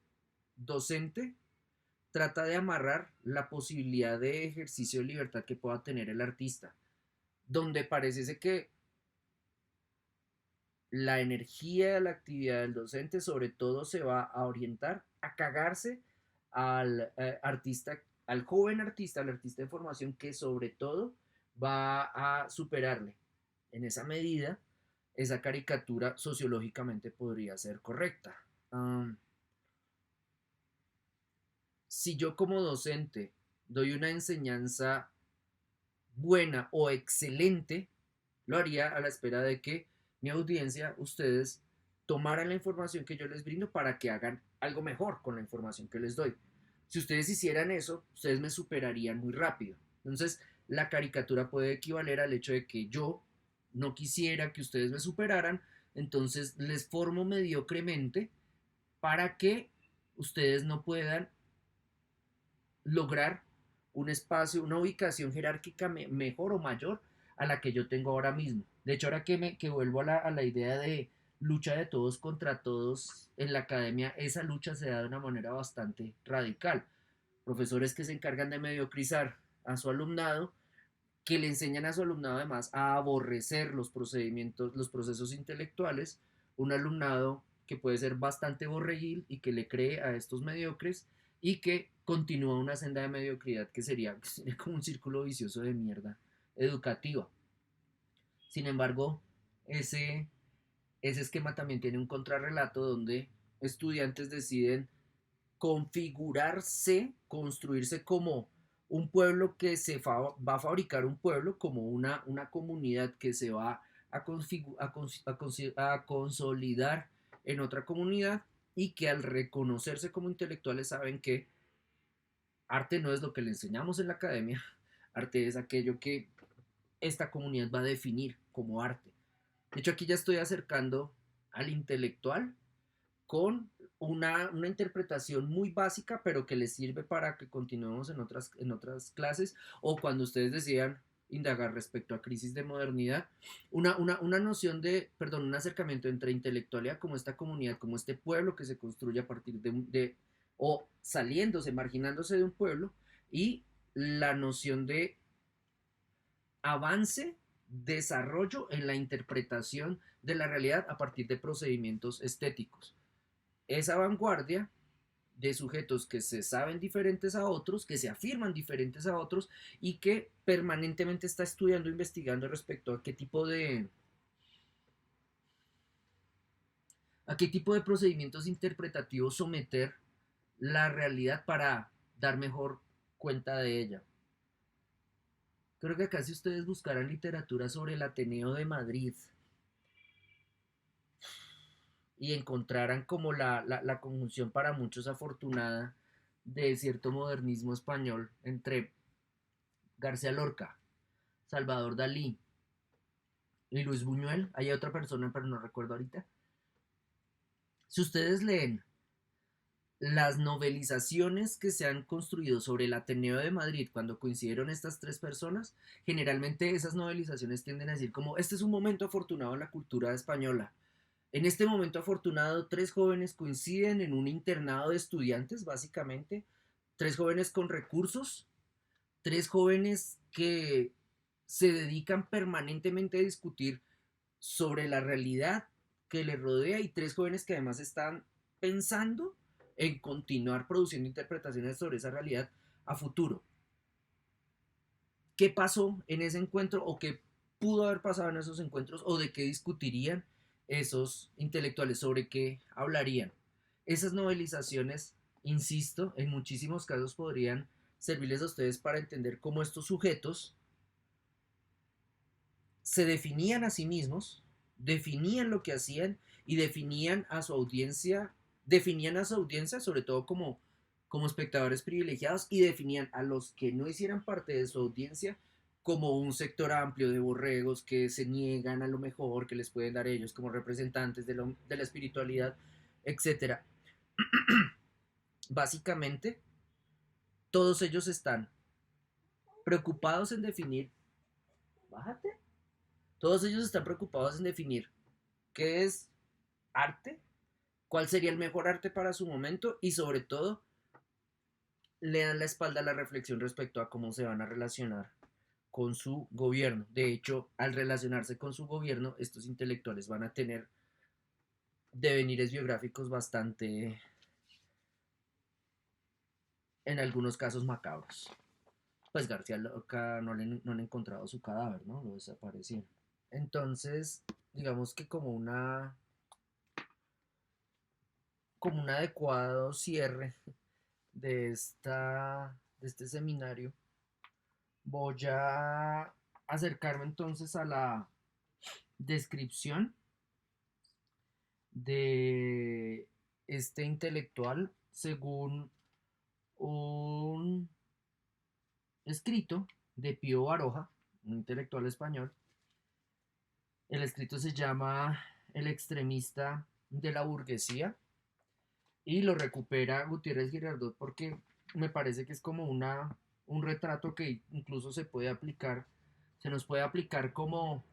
docente trata de amarrar la posibilidad de ejercicio de libertad que pueda tener el artista, donde parece que la energía de la actividad del docente sobre todo se va a orientar a cagarse al artista, al joven artista, al artista de formación que sobre todo va a superarle. En esa medida, esa caricatura sociológicamente podría ser correcta. Si yo como docente doy una enseñanza buena o excelente, lo haría a la espera de que mi audiencia, ustedes, tomaran la información que yo les brindo para que hagan algo mejor con la información que les doy. Si ustedes hicieran eso, ustedes me superarían muy rápido. Entonces, la caricatura puede equivaler al hecho de que yo no quisiera que ustedes me superaran, entonces les formo mediocremente para que ustedes no puedan lograr un espacio, una ubicación jerárquica mejor o mayor a la que yo tengo ahora mismo. De hecho, ahora que vuelvo a la idea de lucha de todos contra todos en la academia, esa lucha se da de una manera bastante radical. Profesores que se encargan de mediocrizar a su alumnado, que le enseñan a su alumnado además a aborrecer los procedimientos, los procesos intelectuales, un alumnado que puede ser bastante borreguil y que le cree a estos mediocres y que continúa una senda de mediocridad que sería como un círculo vicioso de mierda educativa. Sin embargo, ese, ese esquema también tiene un contrarrelato donde estudiantes deciden configurarse, construirse como un pueblo que va a fabricar un pueblo, como una comunidad que se va a consolidar en otra comunidad y que al reconocerse como intelectuales saben que arte no es lo que le enseñamos en la academia, arte es aquello que esta comunidad va a definir como arte. De hecho, aquí ya estoy acercando al intelectual con una interpretación muy básica, pero que les sirve para que continuemos en otras clases o cuando ustedes decidan indagar respecto a crisis de modernidad, una noción de, perdón, un acercamiento entre intelectualidad como esta comunidad, como este pueblo que se construye a partir o saliéndose, marginándose de un pueblo, y la noción de avance, desarrollo en la interpretación de la realidad a partir de procedimientos estéticos. Esa vanguardia de sujetos que se saben diferentes a otros, que se afirman diferentes a otros y que permanentemente está estudiando, investigando respecto a qué tipo de procedimientos interpretativos someter la realidad para dar mejor cuenta de ella. Creo que acá si ustedes buscaran literatura sobre el Ateneo de Madrid y encontraran como la conjunción para muchos afortunada de cierto modernismo español entre García Lorca, Salvador Dalí y Luis Buñuel, hay otra persona pero no recuerdo ahorita. Si ustedes leen las novelizaciones que se han construido sobre el Ateneo de Madrid cuando coincidieron estas tres personas, generalmente esas novelizaciones tienden a decir como este es un momento afortunado en la cultura española. En este momento afortunado, tres jóvenes coinciden en un internado de estudiantes, básicamente, tres jóvenes con recursos, tres jóvenes que se dedican permanentemente a discutir sobre la realidad que les rodea y tres jóvenes que además están pensando en continuar produciendo interpretaciones sobre esa realidad a futuro. ¿Qué pasó en ese encuentro o qué pudo haber pasado en esos encuentros o de qué discutirían esos intelectuales, sobre qué hablarían? Esas novelizaciones, insisto, en muchísimos casos podrían servirles a ustedes para entender cómo estos sujetos se definían a sí mismos, definían lo que hacían y definían a su audiencia sobre todo como espectadores privilegiados y definían a los que no hicieran parte de su audiencia como un sector amplio de borregos que se niegan a lo mejor que les pueden dar ellos como representantes de la espiritualidad, etcétera. Básicamente, todos ellos están preocupados en definir, bájate, todos ellos están preocupados en definir qué es arte, cuál sería el mejor arte para su momento y sobre todo le dan la espalda a la reflexión respecto a cómo se van a relacionar con su gobierno. De hecho, al relacionarse con su gobierno, estos intelectuales van a tener devenires biográficos bastante, en algunos casos, macabros. Pues García Lorca no le han encontrado su cadáver, ¿no? Lo desapareció. Entonces, digamos que como un adecuado cierre de este seminario, voy a acercarme entonces a la descripción de este intelectual según un escrito de Pío Baroja, un intelectual español. El escrito se llama El extremista de la burguesía y lo recupera Gutiérrez Girardot porque me parece que es como un retrato que incluso se nos puede aplicar como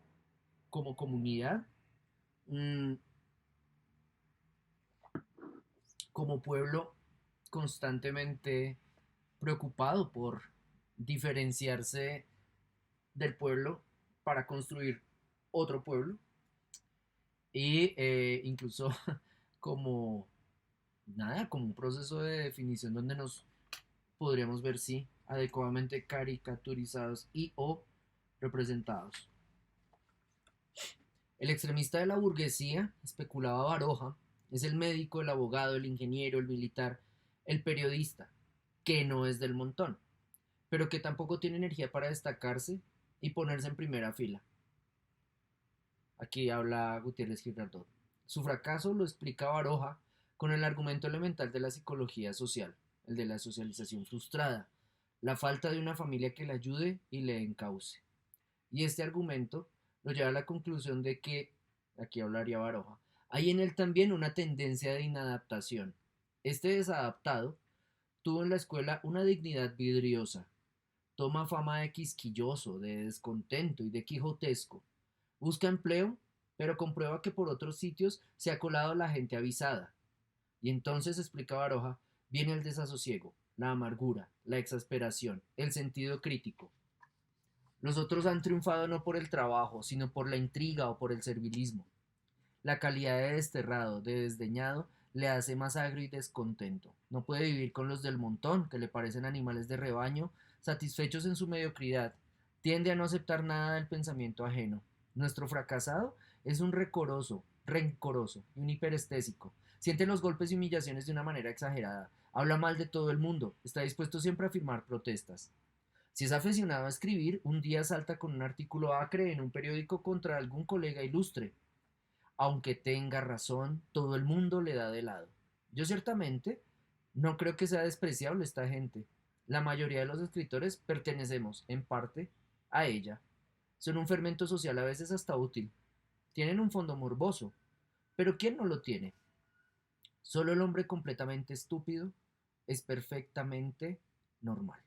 comunidad, mmm, como pueblo constantemente preocupado por diferenciarse del pueblo para construir otro pueblo y incluso como nada, como un proceso de definición donde nos podríamos ver sí adecuadamente caricaturizados y o representados. El extremista de la burguesía, especulaba Baroja, es el médico, el abogado, el ingeniero, el militar, el periodista, que no es del montón, pero que tampoco tiene energía para destacarse y ponerse en primera fila. Aquí habla Gutiérrez Girardot. Su fracaso lo explica Baroja con el argumento elemental de la psicología social, el de la socialización frustrada, la falta de una familia que le ayude y le encauce. Y este argumento lo lleva a la conclusión de que, aquí hablaría Baroja, Hay en él también una tendencia de inadaptación. Este desadaptado tuvo en la escuela una dignidad vidriosa. Toma fama de quisquilloso, de descontento y de quijotesco. Busca empleo, pero comprueba que por otros sitios se ha colado la gente avisada. Y entonces, explica Baroja, viene el desasosiego, la amargura, la exasperación, el sentido crítico. Los otros han triunfado no por el trabajo, sino por la intriga o por el servilismo. La calidad de desterrado, de desdeñado, le hace más agrio y descontento. No puede vivir con los del montón, que le parecen animales de rebaño, satisfechos en su mediocridad. Tiende a no aceptar nada del pensamiento ajeno. Nuestro fracasado es un rencoroso y un hiperestésico. Siente los golpes y humillaciones de una manera exagerada. Habla mal de todo el mundo. Está dispuesto siempre a firmar protestas. Si es aficionado a escribir, un día salta con un artículo acre en un periódico contra algún colega ilustre. Aunque tenga razón, todo el mundo le da de lado. Yo ciertamente no creo que sea despreciable esta gente. La mayoría de los escritores pertenecemos, en parte, a ella. Son un fermento social a veces hasta útil. Tienen un fondo morboso. Pero ¿quién no lo tiene? Solo el hombre completamente estúpido es perfectamente normal.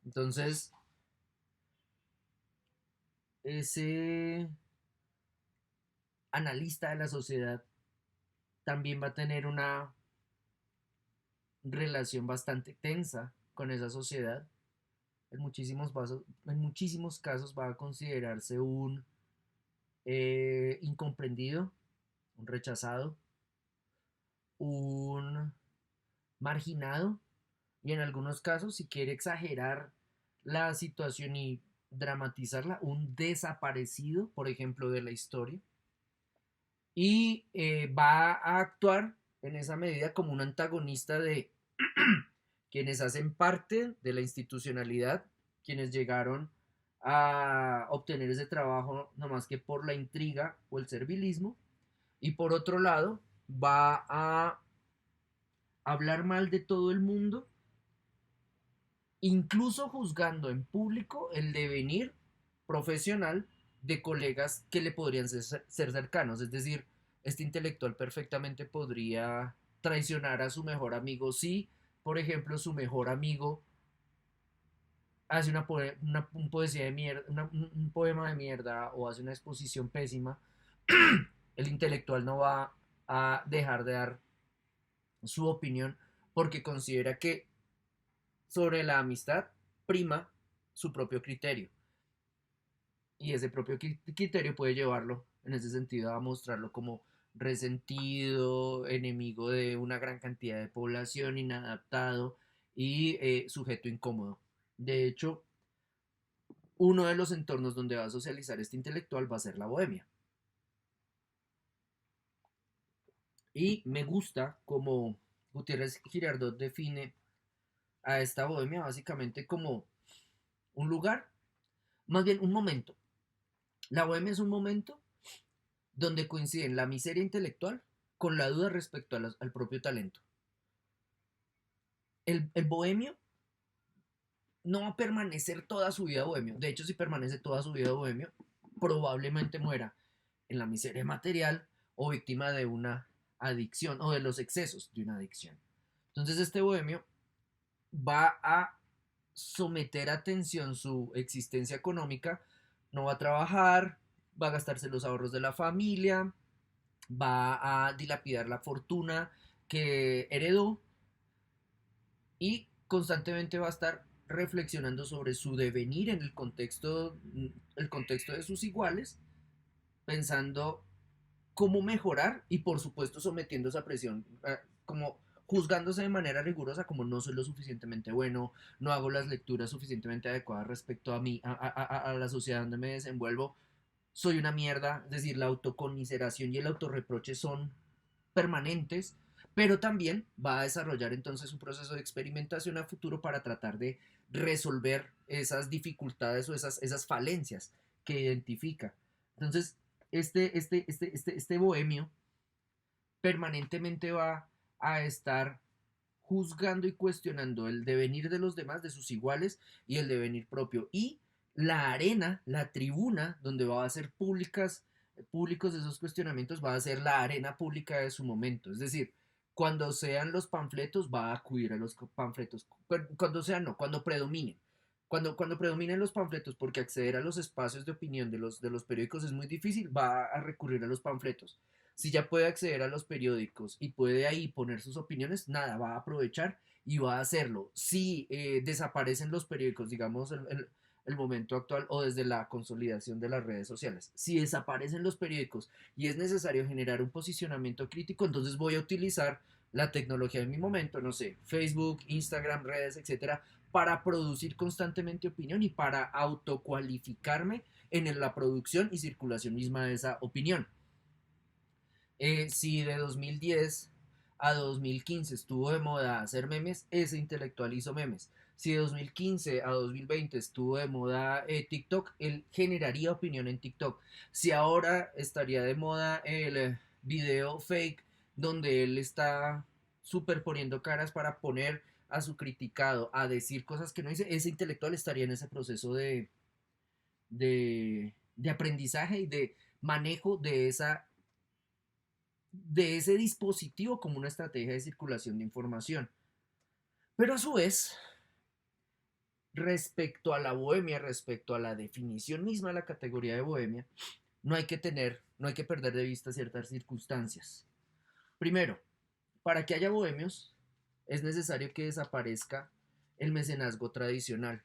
Entonces, ese analista de la sociedad también va a tener una relación bastante tensa con esa sociedad. En muchísimos casos va a considerarse un incomprendido, un rechazado, un marginado y en algunos casos, si quiere exagerar la situación y dramatizarla, un desaparecido, por ejemplo, de la historia. Y va a actuar en esa medida como un antagonista de quienes hacen parte de la institucionalidad, quienes llegaron a obtener ese trabajo no más que por la intriga o el servilismo, y por otro lado va a hablar mal de todo el mundo, incluso juzgando en público el devenir profesional de colegas que le podrían ser cercanos, es decir, este intelectual perfectamente podría traicionar a su mejor amigo si, por ejemplo, su mejor amigo hace un poesía de mierda, un poema de mierda o hace una exposición pésima, el intelectual no va a dejar de dar su opinión porque considera que sobre la amistad prima su propio criterio. Y ese propio criterio puede llevarlo, en ese sentido, a mostrarlo como resentido, enemigo de una gran cantidad de población, inadaptado y sujeto incómodo. De hecho, uno de los entornos donde va a socializar este intelectual va a ser la bohemia. Y me gusta como Gutiérrez Girardot define a esta bohemia básicamente como un lugar, más bien un momento. La bohemia es un momento donde coinciden la miseria intelectual con la duda respecto al propio talento. El bohemio no va a permanecer toda su vida bohemio. De hecho, si permanece toda su vida bohemio, probablemente muera en la miseria material o víctima de una adicción o de los excesos de una adicción. Entonces este bohemio va a someter a tensión su existencia económica, no va a trabajar, va a gastarse los ahorros de la familia, va a dilapidar la fortuna que heredó y constantemente va a estar reflexionando sobre su devenir en el contexto de sus iguales, pensando cómo mejorar y por supuesto sometiéndose a presión, como juzgándose de manera rigurosa como no soy lo suficientemente bueno, no hago las lecturas suficientemente adecuadas respecto a mí, a la sociedad donde me desenvuelvo, soy una mierda, es decir, la autoconmiseración y el autorreproche son permanentes, pero también va a desarrollar entonces un proceso de experimentación a futuro para tratar de resolver esas dificultades o esas falencias que identifica. Entonces, este bohemio permanentemente va a estar juzgando y cuestionando el devenir de los demás, de sus iguales y el devenir propio. Y La arena, la tribuna, donde va a ser públicos esos cuestionamientos, va a ser la arena pública de su momento. Es decir, cuando sean los panfletos, va a acudir a los panfletos. Cuando sean, no, cuando predominen. Cuando predominen los panfletos, porque acceder a los espacios de opinión de los periódicos es muy difícil, va a recurrir a los panfletos. Si ya puede acceder a los periódicos y puede ahí poner sus opiniones, nada, va a aprovechar y va a hacerlo. Si desaparecen los periódicos, digamos, el momento actual o desde la consolidación de las redes sociales. Si desaparecen los periódicos y es necesario generar un posicionamiento crítico, entonces voy a utilizar la tecnología de mi momento, no sé, Facebook, Instagram, redes, etcétera, para producir constantemente opinión y para autocualificarme en la producción y circulación misma de esa opinión. Si de 2010 a 2015 estuvo de moda hacer memes, ese intelectual hizo memes. Si de 2015 a 2020 estuvo de moda TikTok, él generaría opinión en TikTok. Si ahora estaría de moda el video fake, donde él está superponiendo caras para poner a su criticado a decir cosas que no dice, ese intelectual estaría en ese proceso de aprendizaje y de manejo de ese dispositivo como una estrategia de circulación de información. Pero a su vez, respecto a la bohemia, respecto a la definición misma de la categoría de bohemia, no hay que perder de vista ciertas circunstancias. Primero, para que haya bohemios, es necesario que desaparezca el mecenazgo tradicional.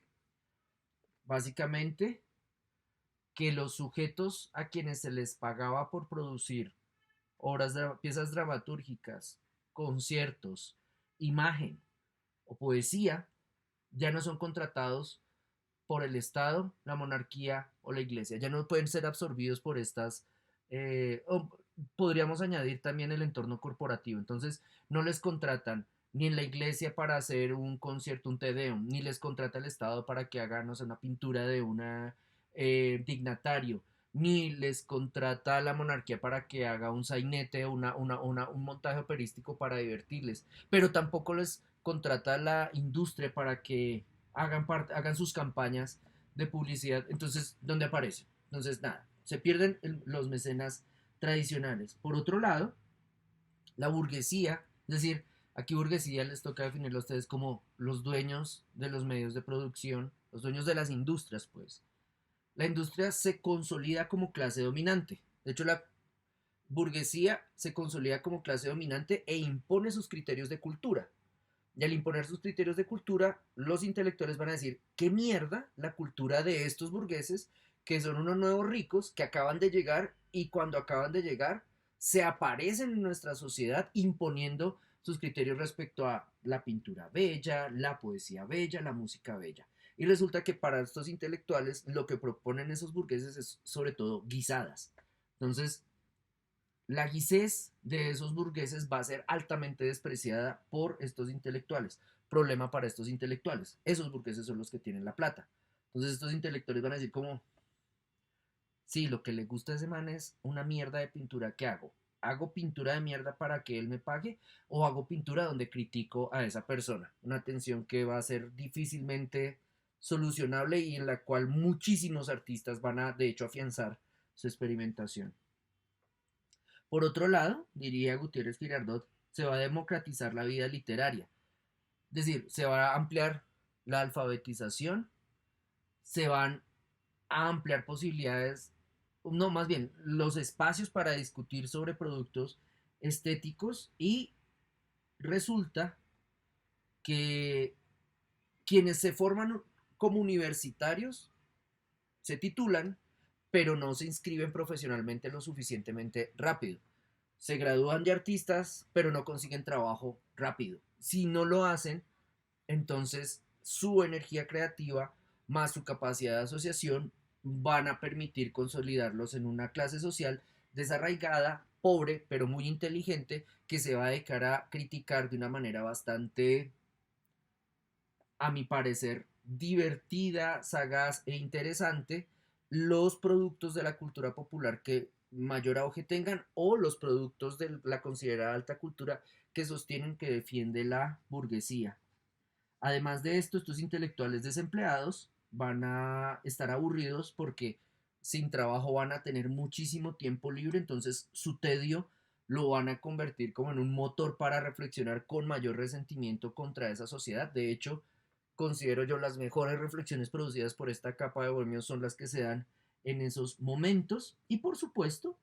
Básicamente, que los sujetos a quienes se les pagaba por producir piezas dramatúrgicas, conciertos, imagen o poesía, ya no son contratados por el Estado, la monarquía o la iglesia. Ya no pueden ser absorbidos por estas, o podríamos añadir también el entorno corporativo. Entonces, no les contratan ni en la iglesia para hacer un concierto, un tedeum, ni les contrata el Estado para que hagan, no sé, una pintura de un dignatario, ni les contrata la monarquía para que haga un sainete, un montaje operístico para divertirles, pero tampoco les contrata la industria para que hagan sus campañas de publicidad. Entonces, ¿dónde aparece? Entonces, nada, se pierden los mecenas tradicionales. Por otro lado, la burguesía, es decir, aquí burguesía les toca definirlo a ustedes como los dueños de los medios de producción, los dueños de las industrias, pues. La industria se consolida como clase dominante. De hecho, la burguesía se consolida como clase dominante e impone sus criterios de cultura. Y al imponer sus criterios de cultura, los intelectuales van a decir, ¿qué mierda la cultura de estos burgueses que son unos nuevos ricos que acaban de llegar y cuando acaban de llegar se aparecen en nuestra sociedad imponiendo sus criterios respecto a la pintura bella, la poesía bella, la música bella? Y resulta que para estos intelectuales lo que proponen esos burgueses es sobre todo guisadas. Entonces, la guisez de esos burgueses va a ser altamente despreciada por estos intelectuales. Problema para estos intelectuales. Esos burgueses son los que tienen la plata. Entonces estos intelectuales van a decir como, sí, lo que le gusta a ese man es una mierda de pintura que hago. ¿Hago pintura de mierda para que él me pague o hago pintura donde critico a esa persona? Una tensión que va a ser difícilmente solucionable y en la cual muchísimos artistas van a, de hecho, afianzar su experimentación. Por otro lado, diría Gutiérrez Girardot, se va a democratizar la vida literaria. Es decir, se va a ampliar la alfabetización, se van a ampliar posibilidades, no, más bien, los espacios para discutir sobre productos estéticos y resulta que quienes se forman como universitarios se titulan, pero no se inscriben profesionalmente lo suficientemente rápido. Se gradúan de artistas, pero no consiguen trabajo rápido. Si no lo hacen, entonces su energía creativa más su capacidad de asociación van a permitir consolidarlos en una clase social desarraigada, pobre, pero muy inteligente, que se va a dedicar a criticar de una manera bastante, a mi parecer, divertida, sagaz e interesante los productos de la cultura popular que mayor auge tengan o los productos de la considerada alta cultura que sostienen que defiende la burguesía. Además de esto, estos intelectuales desempleados van a estar aburridos porque sin trabajo van a tener muchísimo tiempo libre, entonces su tedio lo van a convertir como en un motor para reflexionar con mayor resentimiento contra esa sociedad. De hecho, considero yo las mejores reflexiones producidas por esta capa de bohemios son las que se dan en esos momentos y por supuesto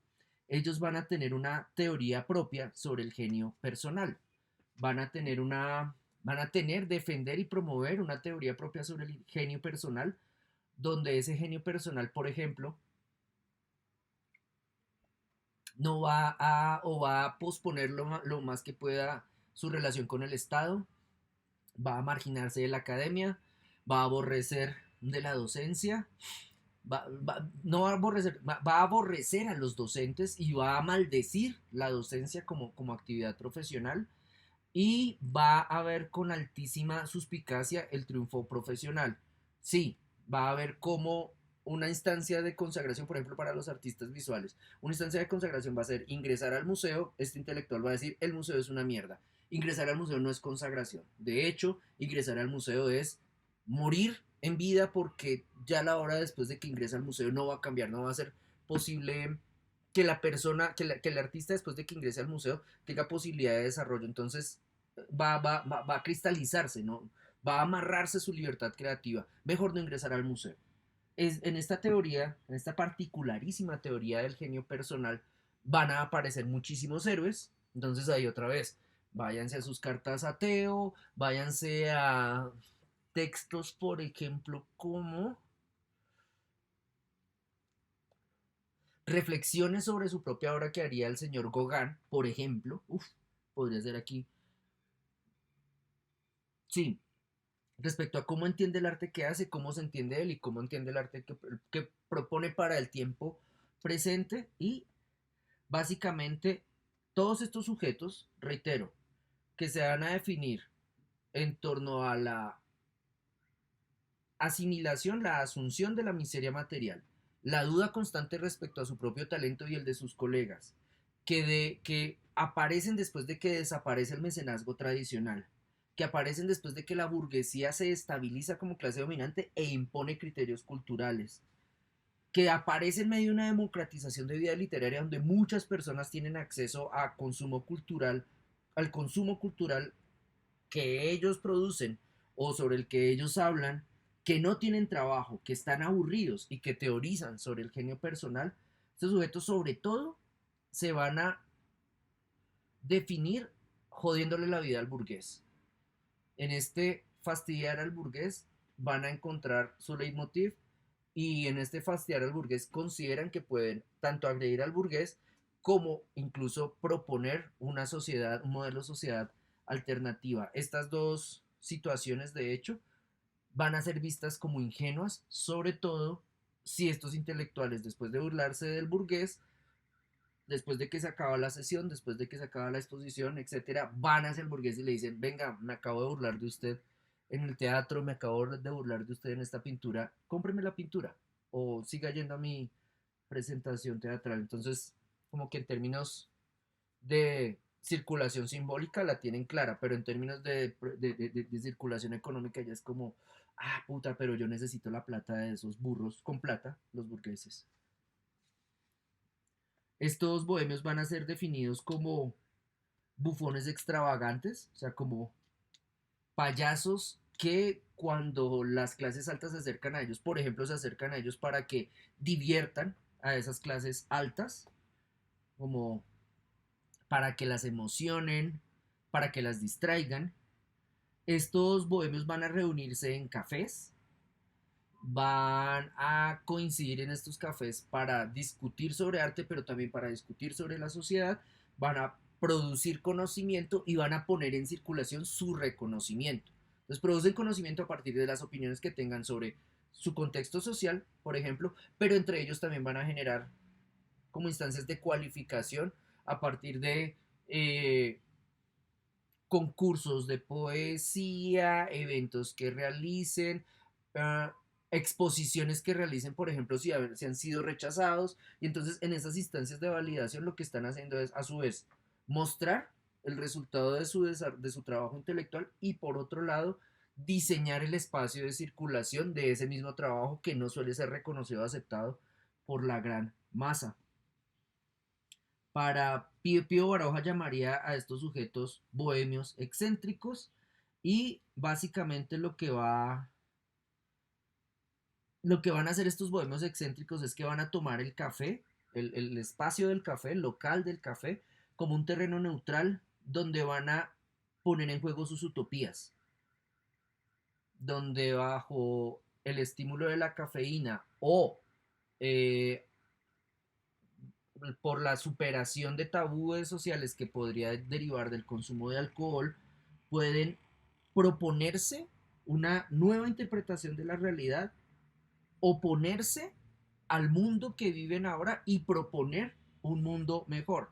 ellos van a tener una teoría propia sobre el genio personal, van a tener defender y promover una teoría propia sobre el genio personal, donde ese genio personal, por ejemplo, no va a o va a posponer lo más que pueda su relación con el Estado, va a marginarse de la academia, va a aborrecer de la docencia, no va a aborrecer, va a aborrecer a los docentes y va a maldecir la docencia como actividad profesional y va a ver con altísima suspicacia el triunfo profesional. Sí, va a ver como una instancia de consagración, por ejemplo, para los artistas visuales. Una instancia de consagración va a ser ingresar al museo, este intelectual va a decir, el museo es una mierda. Ingresar al museo no es consagración. De hecho, ingresar al museo es morir en vida porque ya la hora después de que ingresa al museo no va a cambiar, no va a ser posible que la persona, que el artista después de que ingrese al museo tenga posibilidad de desarrollo. Entonces va a cristalizarse, ¿no? Va a amarrarse su libertad creativa. Mejor no ingresar al museo. En esta teoría, en esta particularísima teoría del genio personal, van a aparecer muchísimos héroes. Entonces ahí otra vez, váyanse a sus cartas a Teo, váyanse a textos, por ejemplo, como reflexiones sobre su propia obra que haría el señor Gauguin, por ejemplo. Uf, podría ser aquí. Sí, respecto a cómo entiende el arte que hace, cómo se entiende él y cómo entiende el arte que propone para el tiempo presente y básicamente todos estos sujetos, reitero, que se van a definir en torno a la asimilación, la asunción de la miseria material, la duda constante respecto a su propio talento y el de sus colegas, que aparecen después de que desaparece el mecenazgo tradicional, que aparecen después de que la burguesía se estabiliza como clase dominante e impone criterios culturales, que aparece en medio de una democratización de vida literaria donde muchas personas tienen acceso a consumo cultural, al consumo cultural que ellos producen o sobre el que ellos hablan, que no tienen trabajo, que están aburridos y que teorizan sobre el genio personal, estos sujetos sobre todo se van a definir jodiéndole la vida al burgués. En este fastidiar al burgués van a encontrar su leitmotiv y en este fastidiar al burgués consideran que pueden tanto agredir al burgués como incluso proponer una sociedad, un modelo de sociedad alternativa. Estas dos situaciones, de hecho, van a ser vistas como ingenuas, sobre todo si estos intelectuales, después de burlarse del burgués, después de que se acaba la sesión, después de que se acaba la exposición, etcétera, van hacia el burgués y le dicen, venga, me acabo de burlar de usted en el teatro, me acabo de burlar de usted en esta pintura, cómpreme la pintura o siga yendo a mi presentación teatral. Entonces, como que en términos de circulación simbólica la tienen clara, pero en términos de circulación económica ya es como, ah, puta, pero yo necesito la plata de esos burros con plata, los burgueses. Estos bohemios van a ser definidos como bufones extravagantes, o sea, como payasos que cuando las clases altas se acercan a ellos, por ejemplo, se acercan a ellos para que diviertan a esas clases altas, como para que las emocionen, para que las distraigan. Estos bohemios van a reunirse en cafés, van a coincidir en estos cafés para discutir sobre arte, pero también para discutir sobre la sociedad, van a producir conocimiento y van a poner en circulación su reconocimiento. Entonces producen conocimiento a partir de las opiniones que tengan sobre su contexto social, por ejemplo, pero entre ellos también van a generar como instancias de cualificación a partir de concursos de poesía, eventos que realicen, uh, exposiciones que realicen, por ejemplo, si han sido rechazados. Y entonces en esas instancias de validación lo que están haciendo es, a su vez, mostrar el resultado de su trabajo intelectual y por otro lado, diseñar el espacio de circulación de ese mismo trabajo que no suele ser reconocido o aceptado por la gran masa. Para Pío Baroja llamaría a estos sujetos bohemios excéntricos y básicamente lo que van a hacer estos bohemios excéntricos es que van a tomar el café, el espacio del café, el local del café, como un terreno neutral donde van a poner en juego sus utopías, donde bajo el estímulo de la cafeína o eh, por la superación de tabúes sociales que podría derivar del consumo de alcohol, pueden proponerse una nueva interpretación de la realidad, oponerse al mundo que viven ahora y proponer un mundo mejor.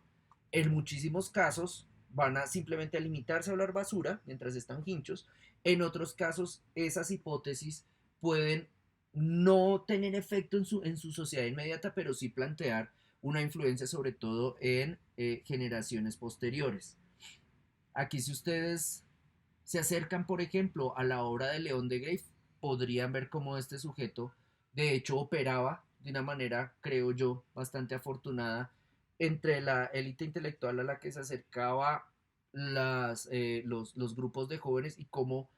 En muchísimos casos van a simplemente limitarse a hablar basura mientras están hinchos. En otros casos, esas hipótesis pueden no tener efecto en su sociedad inmediata, pero sí plantear una influencia sobre todo en generaciones posteriores. Aquí si ustedes se acercan, por ejemplo, a la obra de León de Greiff, podrían ver cómo este sujeto, de hecho, operaba de una manera, creo yo, bastante afortunada entre la élite intelectual a la que se acercaba los grupos de jóvenes y cómo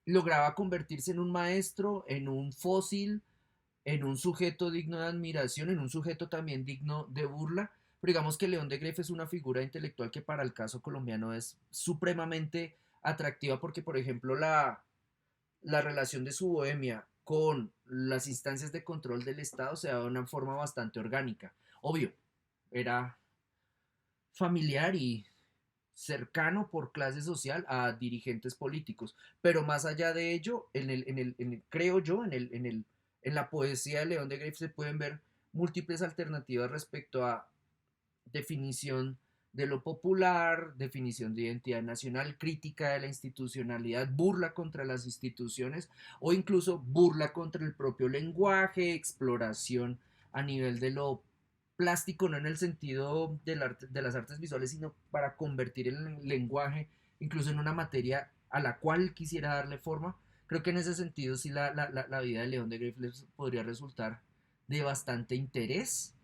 lograba convertirse en un maestro, en un fósil, en un sujeto digno de admiración, en un sujeto también digno de burla. Pero digamos que León de Greff es una figura intelectual que para el caso colombiano es supremamente atractiva porque, por ejemplo, la relación de su bohemia con las instancias de control del Estado se da de una forma bastante orgánica. Obvio, era familiar y cercano por clase social a dirigentes políticos. Pero más allá de ello, creo yo, en la poesía de León de Greif se pueden ver múltiples alternativas respecto a definición de lo popular, definición de identidad nacional, crítica de la institucionalidad, burla contra las instituciones o incluso burla contra el propio lenguaje, exploración a nivel de lo plástico, no en el sentido de las artes visuales, sino para convertir el lenguaje incluso en una materia a la cual quisiera darle forma. Creo que en ese sentido sí la vida de León de Greif les podría resultar de bastante interés